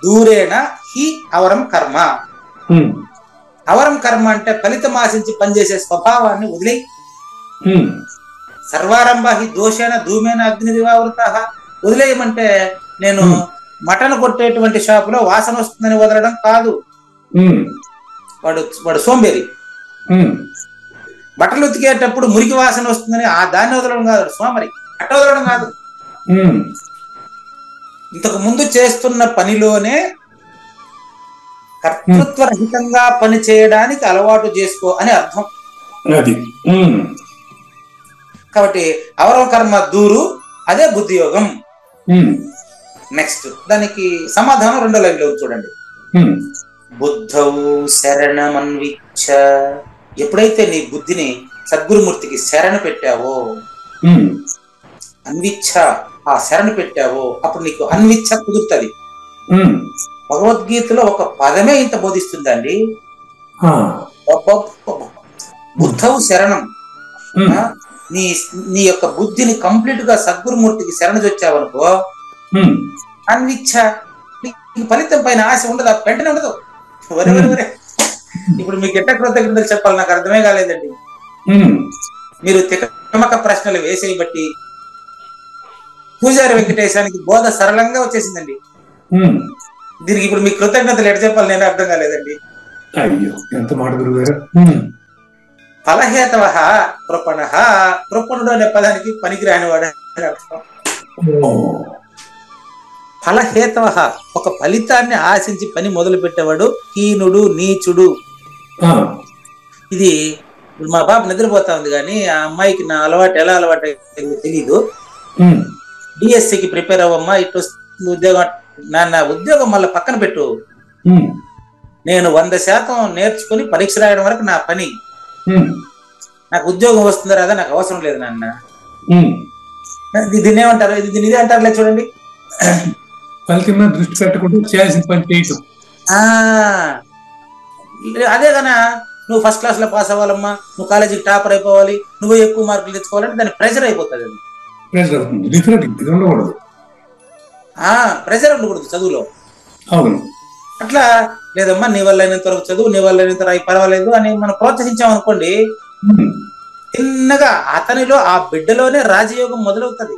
దూరేణ హి అవరం కర్మ. అవరం కర్మ అంటే ఫలితం ఆశించి పనిచేసే స్వభావాన్ని వదిలే. సర్వారంభ హి దోషేణ ధూమేన అగ్ని దివావృత. వదిలేయమంటే నేను మటన్ కొట్టేటువంటి షాపులో వాసన వస్తుందని వదలడం కాదు. వాడు సోంబేరి. బట్టలు ఉతికేటప్పుడు మురికి వాసన వస్తుందని దాన్ని వదలడం కాదు, సోమరి. అట్ట వదలడం కాదు. ఇంతకు ముందు చేస్తున్న పనిలోనే కర్తృత్వరహితంగా పని చేయడానికి అలవాటు చేసుకో అని అర్థం. కాబట్టి అవరం కర్మ దూరు, అదే బుద్ధి యోగం. నెక్స్ట్ దానికి సమాధానం 2వ లైన్లో చూడండి. బుద్ధౌ శరణమన్విచ్చ. ఎప్పుడైతే నీ బుద్ధిని సద్గురుమూర్తికి శరణ పెట్టావో, అన్విచ్ఛ ఆ శరణ పెట్టావో, అప్పుడు నీకు అన్విచ్ఛ కుదురుతుంది. భగవద్గీతలో ఒక పదమే ఇంత బోధిస్తుందండి. బుద్ధౌ శరణం. నీ యొక్క బుద్ధిని కంప్లీట్ గా సద్గురుమూర్తికి శరణజొచ్చావనుకో, అన్విచ్ఛ ఫలితం పైన ఆశ ఉండదు, వెంటనే ఉండదు. వరే ఇప్పుడు మీకు ఎట్ట కృతజ్ఞతలు చెప్పాలి నాకు అర్థమే కాలేదండి. మీరు తికమక ప్రశ్నలు వేసే బట్టి పూజారి వెంకటేశానికి బోధ సరళంగా వచ్చేసిందండి. దీనికి ఇప్పుడు మీకు కృతజ్ఞతలు ఎట్ట చెప్పాలి నేను అర్థం కాలేదండి. అయ్యో ఎంత మాట గురుగారు. ఫలహేతవ కృపణ. కృపణుడు అనే పదానికి పనికిరానివాడు అని అర్థం. ఫలహేతవ ఒక ఫలితాన్ని ఆశించి పని మొదలు పెట్టేవాడు హీనుడు, నీచుడు. ఇది మా బాబు నిద్రపోతా ఉంది కానీ ఆ అమ్మాయికి నా అలవాటు ఎలా అలవాటు తెలీదు. డిఎస్సికి ప్రిపేర్ అవ్వమ్మా, ఇటు వస్తుంది ఉద్యోగం. నా ఉద్యోగం మళ్ళీ పక్కన పెట్టు, నేను 100% నేర్చుకుని పరీక్ష రాయడం వరకు నా పని. నాకు ఉద్యోగం వస్తుందా రాదా నాకు అవసరం లేదు నాన్న. దీన్ని ఏమంటారు? దీన్ని ఇదే అంటారులే చూడండి. ఫలితం దృష్టి పెట్టకుండా చేయాల్సిన పని చేయటం. అదే కన్నా నువ్వు ఫస్ట్ క్లాస్ లో పాస్ అవ్వాలమ్మా, నువ్వు కాలేజీకి టాపర్ అయిపోవాలి, నువ్వు ఎక్కువ మార్కులు తెచ్చుకోవాలంటే దాని ప్రెషర్ అయిపోతుంది. అది ప్రెషర్ ఉండకూడదు చదువులో. అట్లా లేదమ్మా నీ వల్ల అయినంత వరకు చదువు, నీ వల్ల అయినంత వరకు పర్వాలేదు అని మనం ప్రోత్సహించామనుకోండి, చిన్నగా అతనిలో ఆ బిడ్డలోనే రాజయోగం మొదలవుతుంది.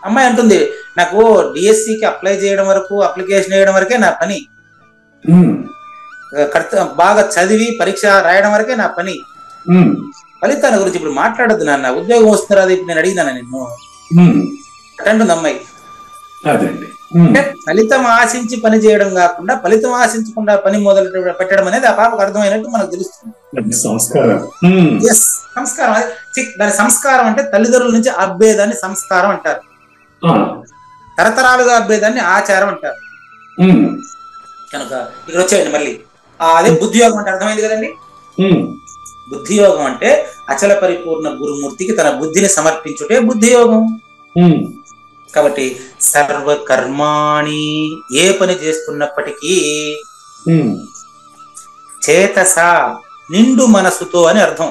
అమ్మాయి అంటుంది నాకు డిఎస్సికి అప్లై చేయడం వరకు, అప్లికేషన్ వేయడం వరకే నా పని, బాగా చదివి పరీక్ష రాయడం వరకే నా పని, ఫలితాల గురించి ఇప్పుడు మాట్లాడద్దు నాన్న, ఉద్యోగం వస్తుందా అది ఇప్పుడు నేను అడిగినాను నిన్ను అంటుంది అమ్మాయి. అంటే ఫలితం ఆశించి పని చేయడం కాకుండా ఫలితం ఆశించకుండా పని మొదలు పెట్టడం అనేది ఆ పాపకు అర్థమైనట్టు మనకు తెలుస్తుంది. సంస్కారం. దాని సంస్కారం అంటే తల్లిదండ్రుల నుంచి అబ్బేదాన్ని సంస్కారం అంటారు, తరతరాలుగా అబ్బేదాన్ని ఆచారం అంటారు. కనుక ఇక్కడ వచ్చేయండి మళ్ళీ అదే బుద్ధియోగం అంటే అర్థమైంది కదండి. బుద్ధియోగం అంటే అచల పరిపూర్ణ గురుమూర్తికి తన బుద్ధిని సమర్పించుటే బుద్ధియోగం. కాబట్టి సర్వకర్మాణి ఏ పని చేస్తున్నప్పటికీ చేతస నిండు మనసుతో అని అర్థం.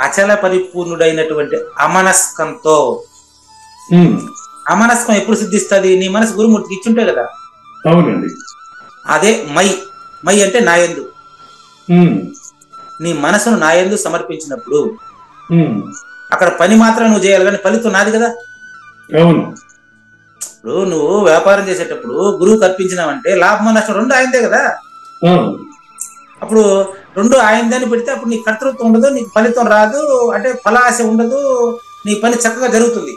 అచల పరిపూర్ణుడైనటువంటి అమనస్కంతో. అమనస్కం ఎప్పుడు సిద్ధిస్తుంది? నీ మనసు గురుమూర్తికి ఇచ్చుంటే కదా. అవునండి. అదే మై అంటే నాయందు. నీ మనసును నాయందు సమర్పించినప్పుడు అక్కడ పని మాత్రం నువ్వు చేయాలి కానీ ఫలితం నాది కదా. ఇప్పుడు నువ్వు వ్యాపారం చేసేటప్పుడు గురువుకి అర్పించినావంటే లాభం నష్టం రెండు ఆయనదే కదా. అప్పుడు రెండు ఆయనదాన్ని పెడితే అప్పుడు నీకు కర్తృత్వం ఉండదు, నీకు ఫలితం రాదు, అంటే ఫలాశ ఉండదు, నీ పని చక్కగా జరుగుతుంది.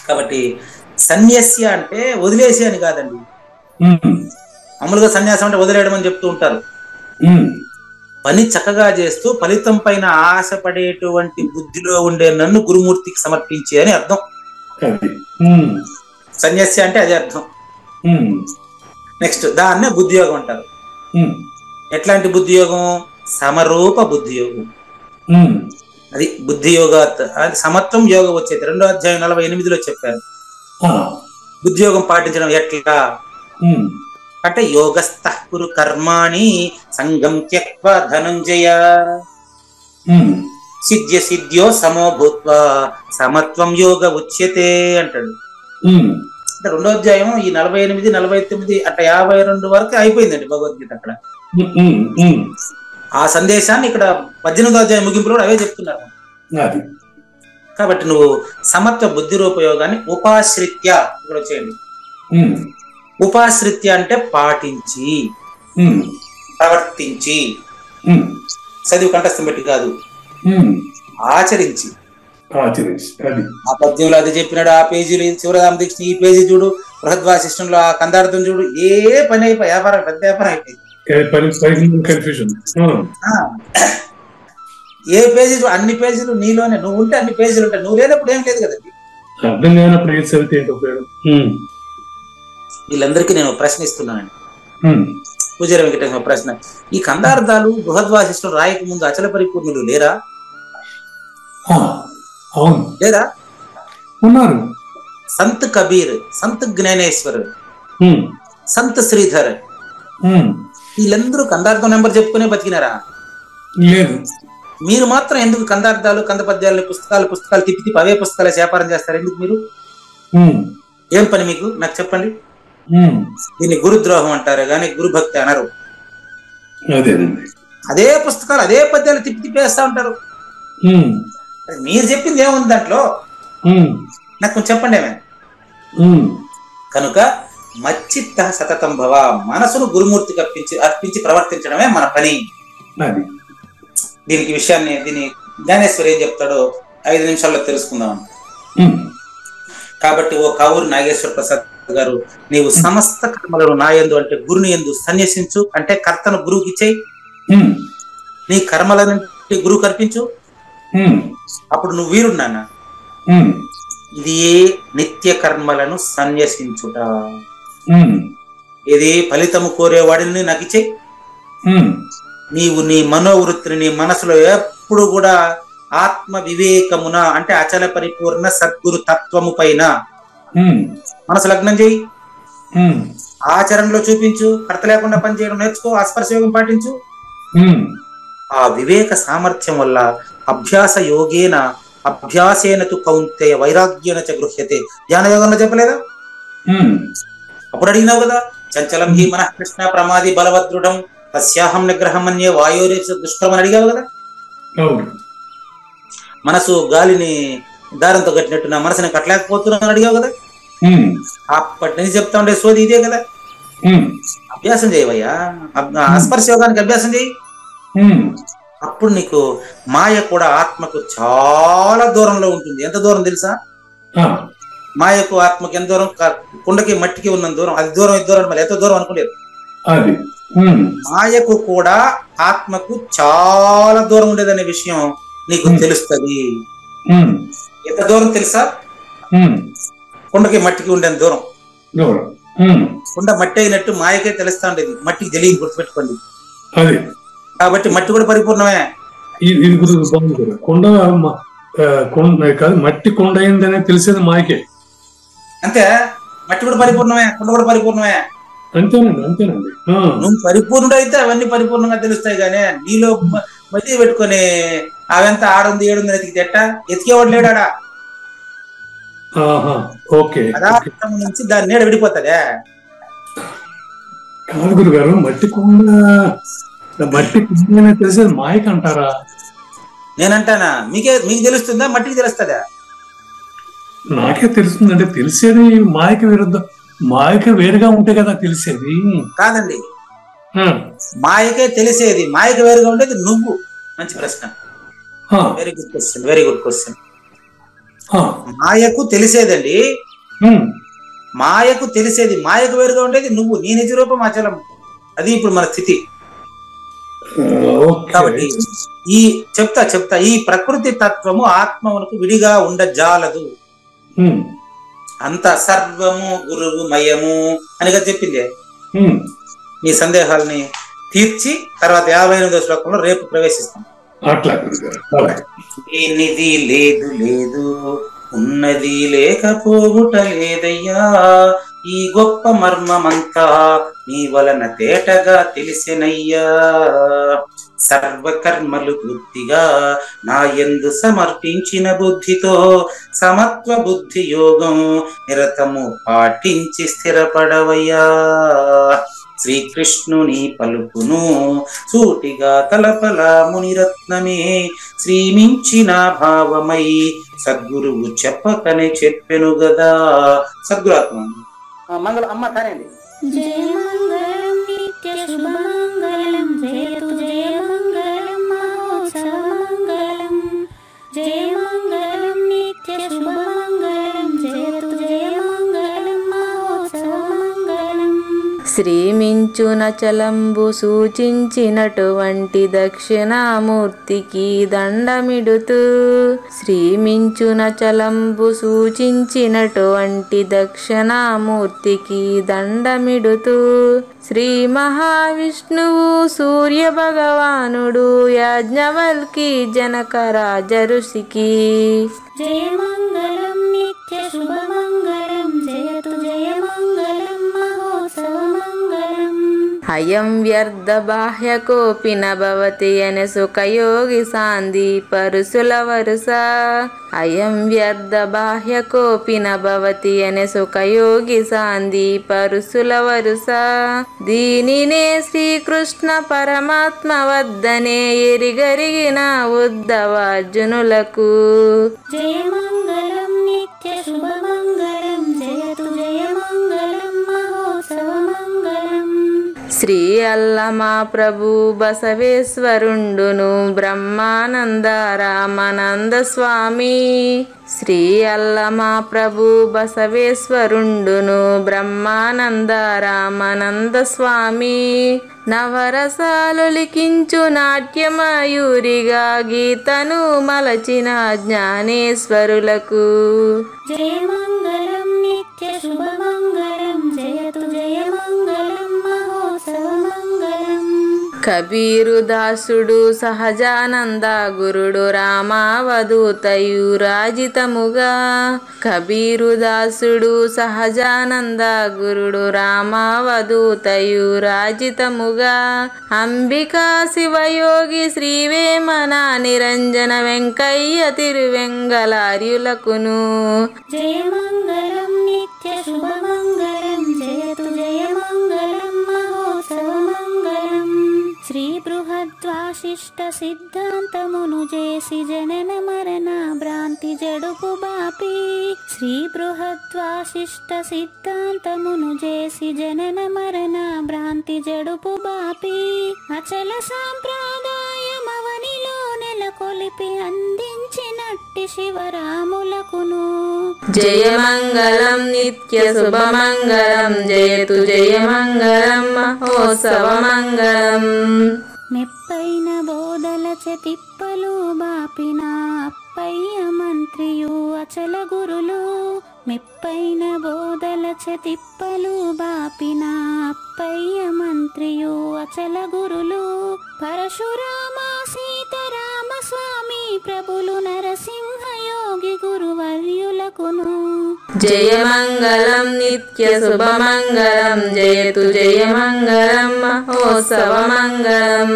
కాబట్టి సన్యాస్య అంటే వదిలేసి అని కాదండి. మామూలుగా సన్యాసం అంటే వదిలేయడం అని చెప్తూ ఉంటారు. పని చక్కగా చేస్తూ ఫలితం పైన ఆశపడేటువంటి బుద్ధిలో ఉండే నన్ను గురుమూర్తికి సమర్పించే అని అర్థం. సన్యాసి అంటే అదే అర్థం. నెక్స్ట్ దాన్నే బుద్ధియోగం అంటారు. ఎట్లాంటి బుద్ధి యోగం? సమరూప బుద్ధి యోగం. అది బుద్ధి యోగా, అది సమత్వం యోగం వచ్చేది 2వ అధ్యాయం 48లో చెప్పారు. బుద్ధి యోగం పాటించడం ఎట్లా అంటే యోగస్థః కురు కర్మాణి సంగం త్యక్త్వా ధనంజయ సిద్ధ్య సిద్ధ్యో సమో భూత్వా సమత్వం యోగ ఉచ్యతే అంటాడు. అంటే 2వ అధ్యాయం ఈ 48, 49 అంటే 52 వరకు అయిపోయిందండి భగవద్గీత. అక్కడ ఆ సందేశాన్ని ఇక్కడ 18వ అధ్యాయం ముగింపులో అవే చెప్తున్నారు. కాబట్టి నువ్వు సమత్వ బుద్ధి రూపయోగాన్ని ఉపాశ్రిత్య, ఇక్కడ వచ్చేయండి, ఉపాశ్రిత్య అంటే పాటించి, ప్రవర్తించి, చదివి కంఠస్థం పెట్టి కాదు, ఆచరించి. ఆ పద్యంలో అది చెప్పినాడు, ఆ పేజీలో శివరామ దీక్ష ఈ పేజీ చూడు, బృహద్వాసిష్టంలో ఆ కందార్థం చూడు, ఏ పని అయిపోయి వ్యాపారం, పెద్ద వ్యాపారం అయిపోయింది. ఏ పేజీ అన్ని పేజీలు నీలోనే, నువ్వు ఉంటే అన్ని పేజీలు ఉంటాయి, నువ్వు లేనప్పుడు ఏం లేదు కదండి. వీళ్ళందరికీ నేను ప్రశ్న ఇస్తున్నానండి, పూజారి వెంకటేశ్వర ప్రశ్న. ఈ కందార్థాలు బృహద్వాసిష్టం రాయక ముందు అచల పరిపూర్ణులు లేరా? లేరా? ఉన్నారు. సంత్ కబీర్, సంత్ జ్ఞానేశ్వర్, సంత్ శ్రీధర్, వీళ్ళందరూ కందార్థం నెంబర్ చెప్పుకునే బతికినారా? లేదు. మీరు మాత్రం ఎందుకు కందార్థాలు, కంద పద్యాలు, పుస్తకాలు తిప్పి అవే పుస్తకాలు వ్యాపారం చేస్తారు? ఎందుకు మీరు? ఏం పని మీకు? నాకు చెప్పండి. దీన్ని గురుద్రోహం అంటారు కానీ గురు భక్తి అనరు. అదే పుస్తకాలు అదే పద్యాలు తిప్పి వేస్తా ఉంటారు. మీరు చెప్పింది ఏముంది దాంట్లో? నాకు కొంచెం చెప్పండి ఏమే. కనుక మచ్చిత్త సతతం భవ, మనసును గురుమూర్తికి అర్పించి ప్రవర్తించడమే మన పని. దీనికి విషయాన్ని దీని జ్ఞానేశ్వరి ఏం చెప్తాడో 5 నిమిషాల్లో తెలుసుకుందాం. కాబట్టి ఓ కావూరు నాగేశ్వర ప్రసాద్ గారు, నీవు సమస్త కర్మలను నాయందు అంటే గురుని యందు సన్యసించు, అంటే కర్తను గురువుకి ఇచ్చేయి, నీ కర్మలన్నింటి గురువు కర్పించు, అప్పుడు నువ్వు వీరున్నానా. ఇది నిత్య కర్మలను సన్యసించుట, ఇది ఫలితము కోరేవాడిని నాకు ఇచ్చేయి. నీవు నీ మనోవృత్తిని, నీ మనసులో ఎప్పుడు కూడా ఆత్మ వివేకమున అంటే అచల పరిపూర్ణ సద్గురు తత్వము పైన మనసు లగ్నం చేయి, ఆచరణలో చూపించు, కర్త లేకుండా పనిచేయడం నేర్చుకో, ఆస్పర్శయోగం పాటించు. ఆ వివేక సామర్థ్యం వల్ల అభ్యాసేన తు కౌంతేయ వైరాగ్యేన చ గృహ్యతే, ధ్యానయోగంలో చెప్పలేదా? అప్పుడు అడిగినావు కదా, చంచలం హి మనః కృష్ణ ప్రమాది బలవదృఢం తస్యాహం నిగ్రహం అన్యే వాయోరే దుష్కరం అని అడిగావు కదా. మనసు గాలిని దారంతో కట్టినట్టు నా మనసుని కట్టలేకపోతున్నాను అడిగావు కదా. అప్పటి నుంచి చెప్తా ఉండే సోది ఇదే కదా. అభ్యాసం చేయవయ్యా, ఆస్పర్శ యోగానికి అభ్యాసం చేయి. అప్పుడు నీకు మాయ కూడా ఆత్మకు చాలా దూరంలో ఉంటుంది. ఎంత దూరం తెలుసా? మాయకు ఆత్మకి ఎంత దూరం? కుండకి మట్టికి ఉన్న దూరం. అది దూరం, ఇది దూరం, మళ్ళీ ఎంత దూరం అనుకోలేదు. మాయకు కూడా ఆత్మకు చాలా దూరం ఉండేదనే విషయం నీకు తెలుస్తుంది. ఎంత దూరం తెలుసా? కుండకి మట్టికి ఉండేది దూరం. కుండ మట్టి అయినట్టు మాయకే తెలుస్తా ఉండేది, మట్టికి తెలియదు, గుర్తుపెట్టుకోండి. కాబట్టి మట్టి కూడా పరిపూర్ణమే. కొండ కాదు, మట్టి కొండ అయిందనే తెలిసేది మాయకే. అంతే, మట్టి కూడా పరిపూర్ణమే, కుండ కూడా పరిపూర్ణమే. అంతేనండి. నువ్వు పరిపూర్ణుడు అయితే అవన్నీ పరిపూర్ణంగా తెలుస్తాయి. కానీ నీలో మధ్య పెట్టుకొని అవంతా 6 ఉంది 7 ఉంది ఎతికి తెట్ట ఎతికేవాడు లేడా? పదార్థం నుంచి దాని నీడ విడిపోతుందే. కాదు గురుగారు, మట్టి కొండ తెలిసేది మాయకి అంటారా? నేనంటానా? మీకు తెలుస్తుందా? మట్టికి తెలుస్తుందా? నాకే తెలుస్తుంది. అంటే తెలిసేది మాయకి విరుద్ధం, మాయకి వేరుగా ఉంటే కదా తెలిసేది. కాదండి, మాయకే తెలిసేది, మాయకి వేరుగా ఉండేది నువ్వు. మంచి ప్రశ్న, వెరీ గుడ్ క్వశ్చన్. మాయకు తెలిసేదండి, మాయకు తెలిసేది, మాయకు వేరుగా ఉండేది నువ్వు, నీ నిజ రూపం అచలం. అది ఇప్పుడు మన స్థితి. కాబట్టి చెప్తా ఈ ప్రకృతి తత్వము ఆత్మమునకు విడిగా ఉండజాలదు. అంత సర్వము గురువు మయము అనిగా చెప్పింది. నీ సందేహాలని తీర్చి తర్వాత 58వ శ్లోకంలో రేపు ప్రవేశిస్తాం. అట్లా లేనిది లేదు లేదు, ఉన్నది లేకపోవుట లేదయ్యా, ఈ గొప్ప మర్మమంతా నీ వలన తేటగా తెలిసినయ్యా. సర్వకర్మలు పూర్తిగా నా యందు సమర్పించిన బుద్ధితో సమత్వ బుద్ధి యోగం నిరతము పాటించి స్థిరపడవయ్యా. శ్రీకృష్ణుని పలుకును సూటిగా తలపల మునిరత్నమే శ్రీమించిన భావమై సద్గురువు చెప్పకనే చెప్పెను గదా. సద్గురాత్మ మంగళం అమ్మ తానండి. జయ మంగళం నిత్య శుభమంగళం, జయతు జయ మంగళం మహోత్సవ మంగళం. జయ మంగళం నిత్య శుభమంగళం, జయతు జయ మంగళం మహోత్సవ మంగళం. శ్రీమించున చలంబు సూచించినటువంటి దక్షిణామూర్తికి దండమిడుతూ, శ్రీమించున చలంబు సూచించినటువంటి దక్షిణామూర్తికి దండమిడుతూ, శ్రీ మహావిష్ణువు సూర్య భగవానుడు యాజ్ఞవల్కి జనక రాజ ఋషికి. జయ మంగళం నిత్య శుభమంగళం, జయతు జయ మంగళం మహోత్సవ మంగళం. అయం వ్యర్థ బాహ్య కోపిన భవతి అనే సుఖయోగి సాంది పరుసుల వరుస. అయం వ్యర్థ బాహ్య కోపిన భవతి అనే సుఖయోగి సాంది పరుసుల వరుస. దీనినే శ్రీకృష్ణ పరమాత్మ వద్దనే ఎరిగరిగిన ఉద్ధవార్జునులకు. జయ మంగళం నిత్య శుభమంగళం, జయతు జయ మంగళం మహోత్సవ మంగళం. శ్రీ అల్లమా ప్రభు బసవేశ్వరుండును బ్రహ్మానంద రామానంద స్వామి. శ్రీ అల్లమా ప్రభు బసవేశ్వరుండును బ్రహ్మానంద రామానంద స్వామి. నవరసాలు లిఖించు నాట్యమయూరిగా గీతను మలచిన జ్ఞానేశ్వరులకు. జయ మంగళం నిత్య శుభమంగళం, జయతు జయ మంగళం మహోత్సవ మంగళం. కబీరు దాసుడు సహజానంద గురుడు రామావధూతయు రాజితముగా. కబీరు దాసుడు సహజానంద గురుడు రామావధూతయు రాజితముగా. అంబికా శివయోగి శ్రీవేమన నిరంజన వెంకయ్య తిరువెంగళార్యులకును. జయ మంగళం నిత్య శుభమంగళం, జయతు జయ మంగళం మహోత్సవ మంగళం. శ్రీ బృహద్వాశిష్ట సిద్ధాంతమును చేసి జనన మరణ భ్రాంతి జడుపు బాపి. శ్రీ బృహద్వాశిష్ట సిద్ధాంతమును చేసి జనన మరణ భ్రాంతి జడుపు బాపి. అచల సాంప్రదాయమవనిలో నెలకొలిపి అందించినట్టి శివరాములకును. జయ మంగళం నిత్య శుభమంగళం, జయతు జయ మంగళం మహోత్సవ మంగళం. మెప్పైన బోధల తిప్పలు బాపిన అప్పయ్య మంత్రియు అచల గురులు. మెప్పైన బోధల తిప్పలు బాపిన అప్పయ్య మంత్రియు అచల గురులు. పరశురామ సీతారామ స్వామి ప్రభులు నరసింహ యోగి గురువర్యులకును. జయ మంగళం నిత్య శుభమంగళం, జయతు జయ మంగళం మహోత్సవ మంగళం.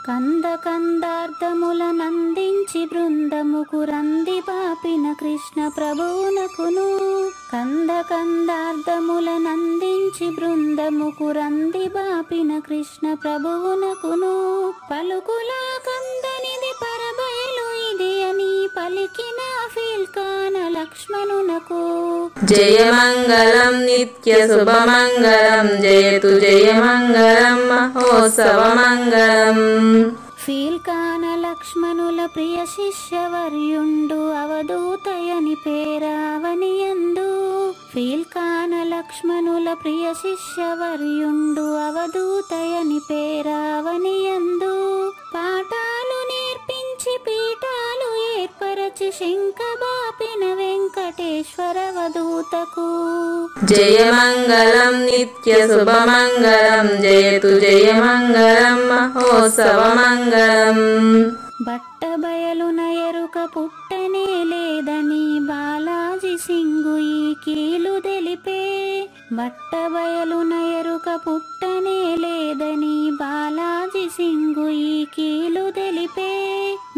కంద కందార్థముల నందించి బృందముకు రంది పాపిన కృష్ణ ప్రభువునకును. కంద కందార్థముల నందించి బృందముకు రంది బాపిన కృష్ణ ప్రభువునకును. పలుకులా కందనిది పరబయలు ఇది అని పలికిన ఫీల్కాన లక్ష్మణునకు. జయ మంగళం నిత్య శుభమంగళం, జయతు జయ మంగళం మహోత్సవ మంగళం. ఫీల్కాన లక్ష్మణుల ప్రియ శిష్యవర్యుండు అవధూతయని పేరావనియందు. ఫీల్కాన లక్ష్మణుల ప్రియ శిష్యవర్యుండు అవధూతయని పేరావనియందు. పాఠాలు నేర్పించి పీఠాలు ఏర్పరచి శంఖ బాపిన వెంకయ్య వెంకటేశ్వరవదూతకు. జయమంగళం నిత్య శుభమంగళం జయతు జయమంగళం మహోత్సవమంగళం. బట్టబయలున ఎరుక పుట్టనే లేదని బాలాజీ సింగు ఈ కీలు తెలిపే. బట్టబయలున ఎరుక పుట్టనే లేదని బాలాజీ సింగు ఈ కీలు తెలిపే.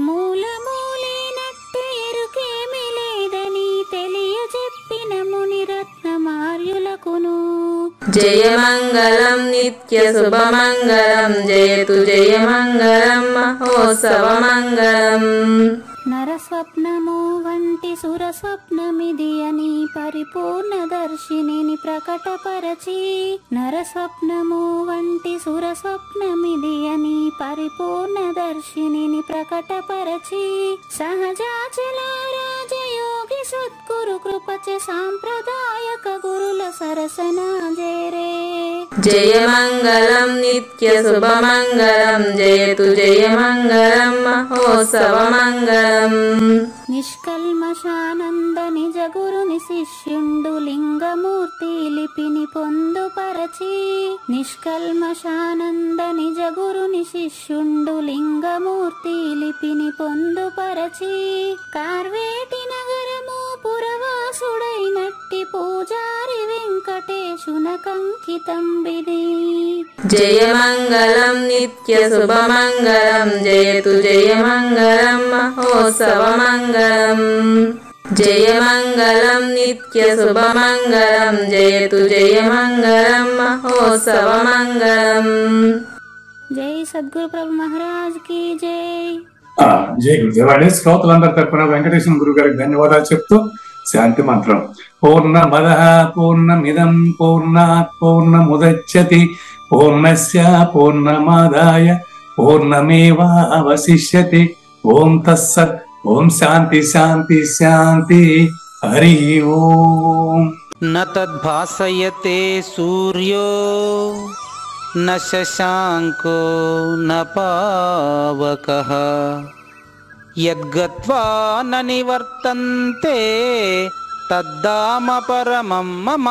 మూలమూలేనట్టు ఎరుకేమి లేదని తెలియజెప్పిన మునిరత్నమార్యులకును. జయమంగళం నిత్య శుభమంగళం జయతు జయమంగళం మహోత్సవమంగళం. నరస్వప్నము వంటి సురస్వప్నమిది అని పరిపూర్ణ దర్శినిని ప్రకటపరచి. నరస్వప్నము వంటి సురస్వప్నమిది అని పరిపూర్ణ దర్శినిని ప్రకటపరచి. సహజాచల రాజయోగి సద్గురు కృపచే సాంప్రదాయక గురుల సరసనాజేరే. జయమంగళం నిత్య శుభమంగళం జయతు జయమంగళం మహోత్సవమంగళం. నిష్కల్మషానంద నిజ గురుని శిష్యుండు లింగమూర్తి లిపిని పొందుపరచి. నిష్కల్మషానంద నిజ గురుని శిష్యుండు లింగమూర్తి లిపిని పొందుపరచి. కార్వేటి నగరము పురవాసుడైనట్టి పూజారి వెంకటేశునకంకితం విధి. జయమంగళం నిత్య శుభమంగళం జయతు జయమంగళం మహోత్సవమంగళం. జయమంగళం నిత్య శుభమంగళం జయతు జయమంగళం మహోత్సవమంగళం. జై సద్గురు ప్రభు మహారాజ్ కి జై. జై గురుదేవాడే. శ్రోతలందరి తరపున వెంకటేశ్వర గురువు గారికి ధన్యవాదాలు చెప్తూ శాంతి మంత్రం. పూర్ణమదః పూర్ణమిదం పూర్ణాత్ పూర్ణముదచ్యతి పూర్ణస్య పూర్ణమాదాయ పూర్ణమేవావశిష్యతి. ఓం తత్సత్. ఓం శాంతి శాంతి శాంతి. హరి ఓం. న తద్భాసయతే సూర్యో న శశాంకో న పావకః యద్గత్వా న నివర్తంతే తద్ధామ పరమం మమ.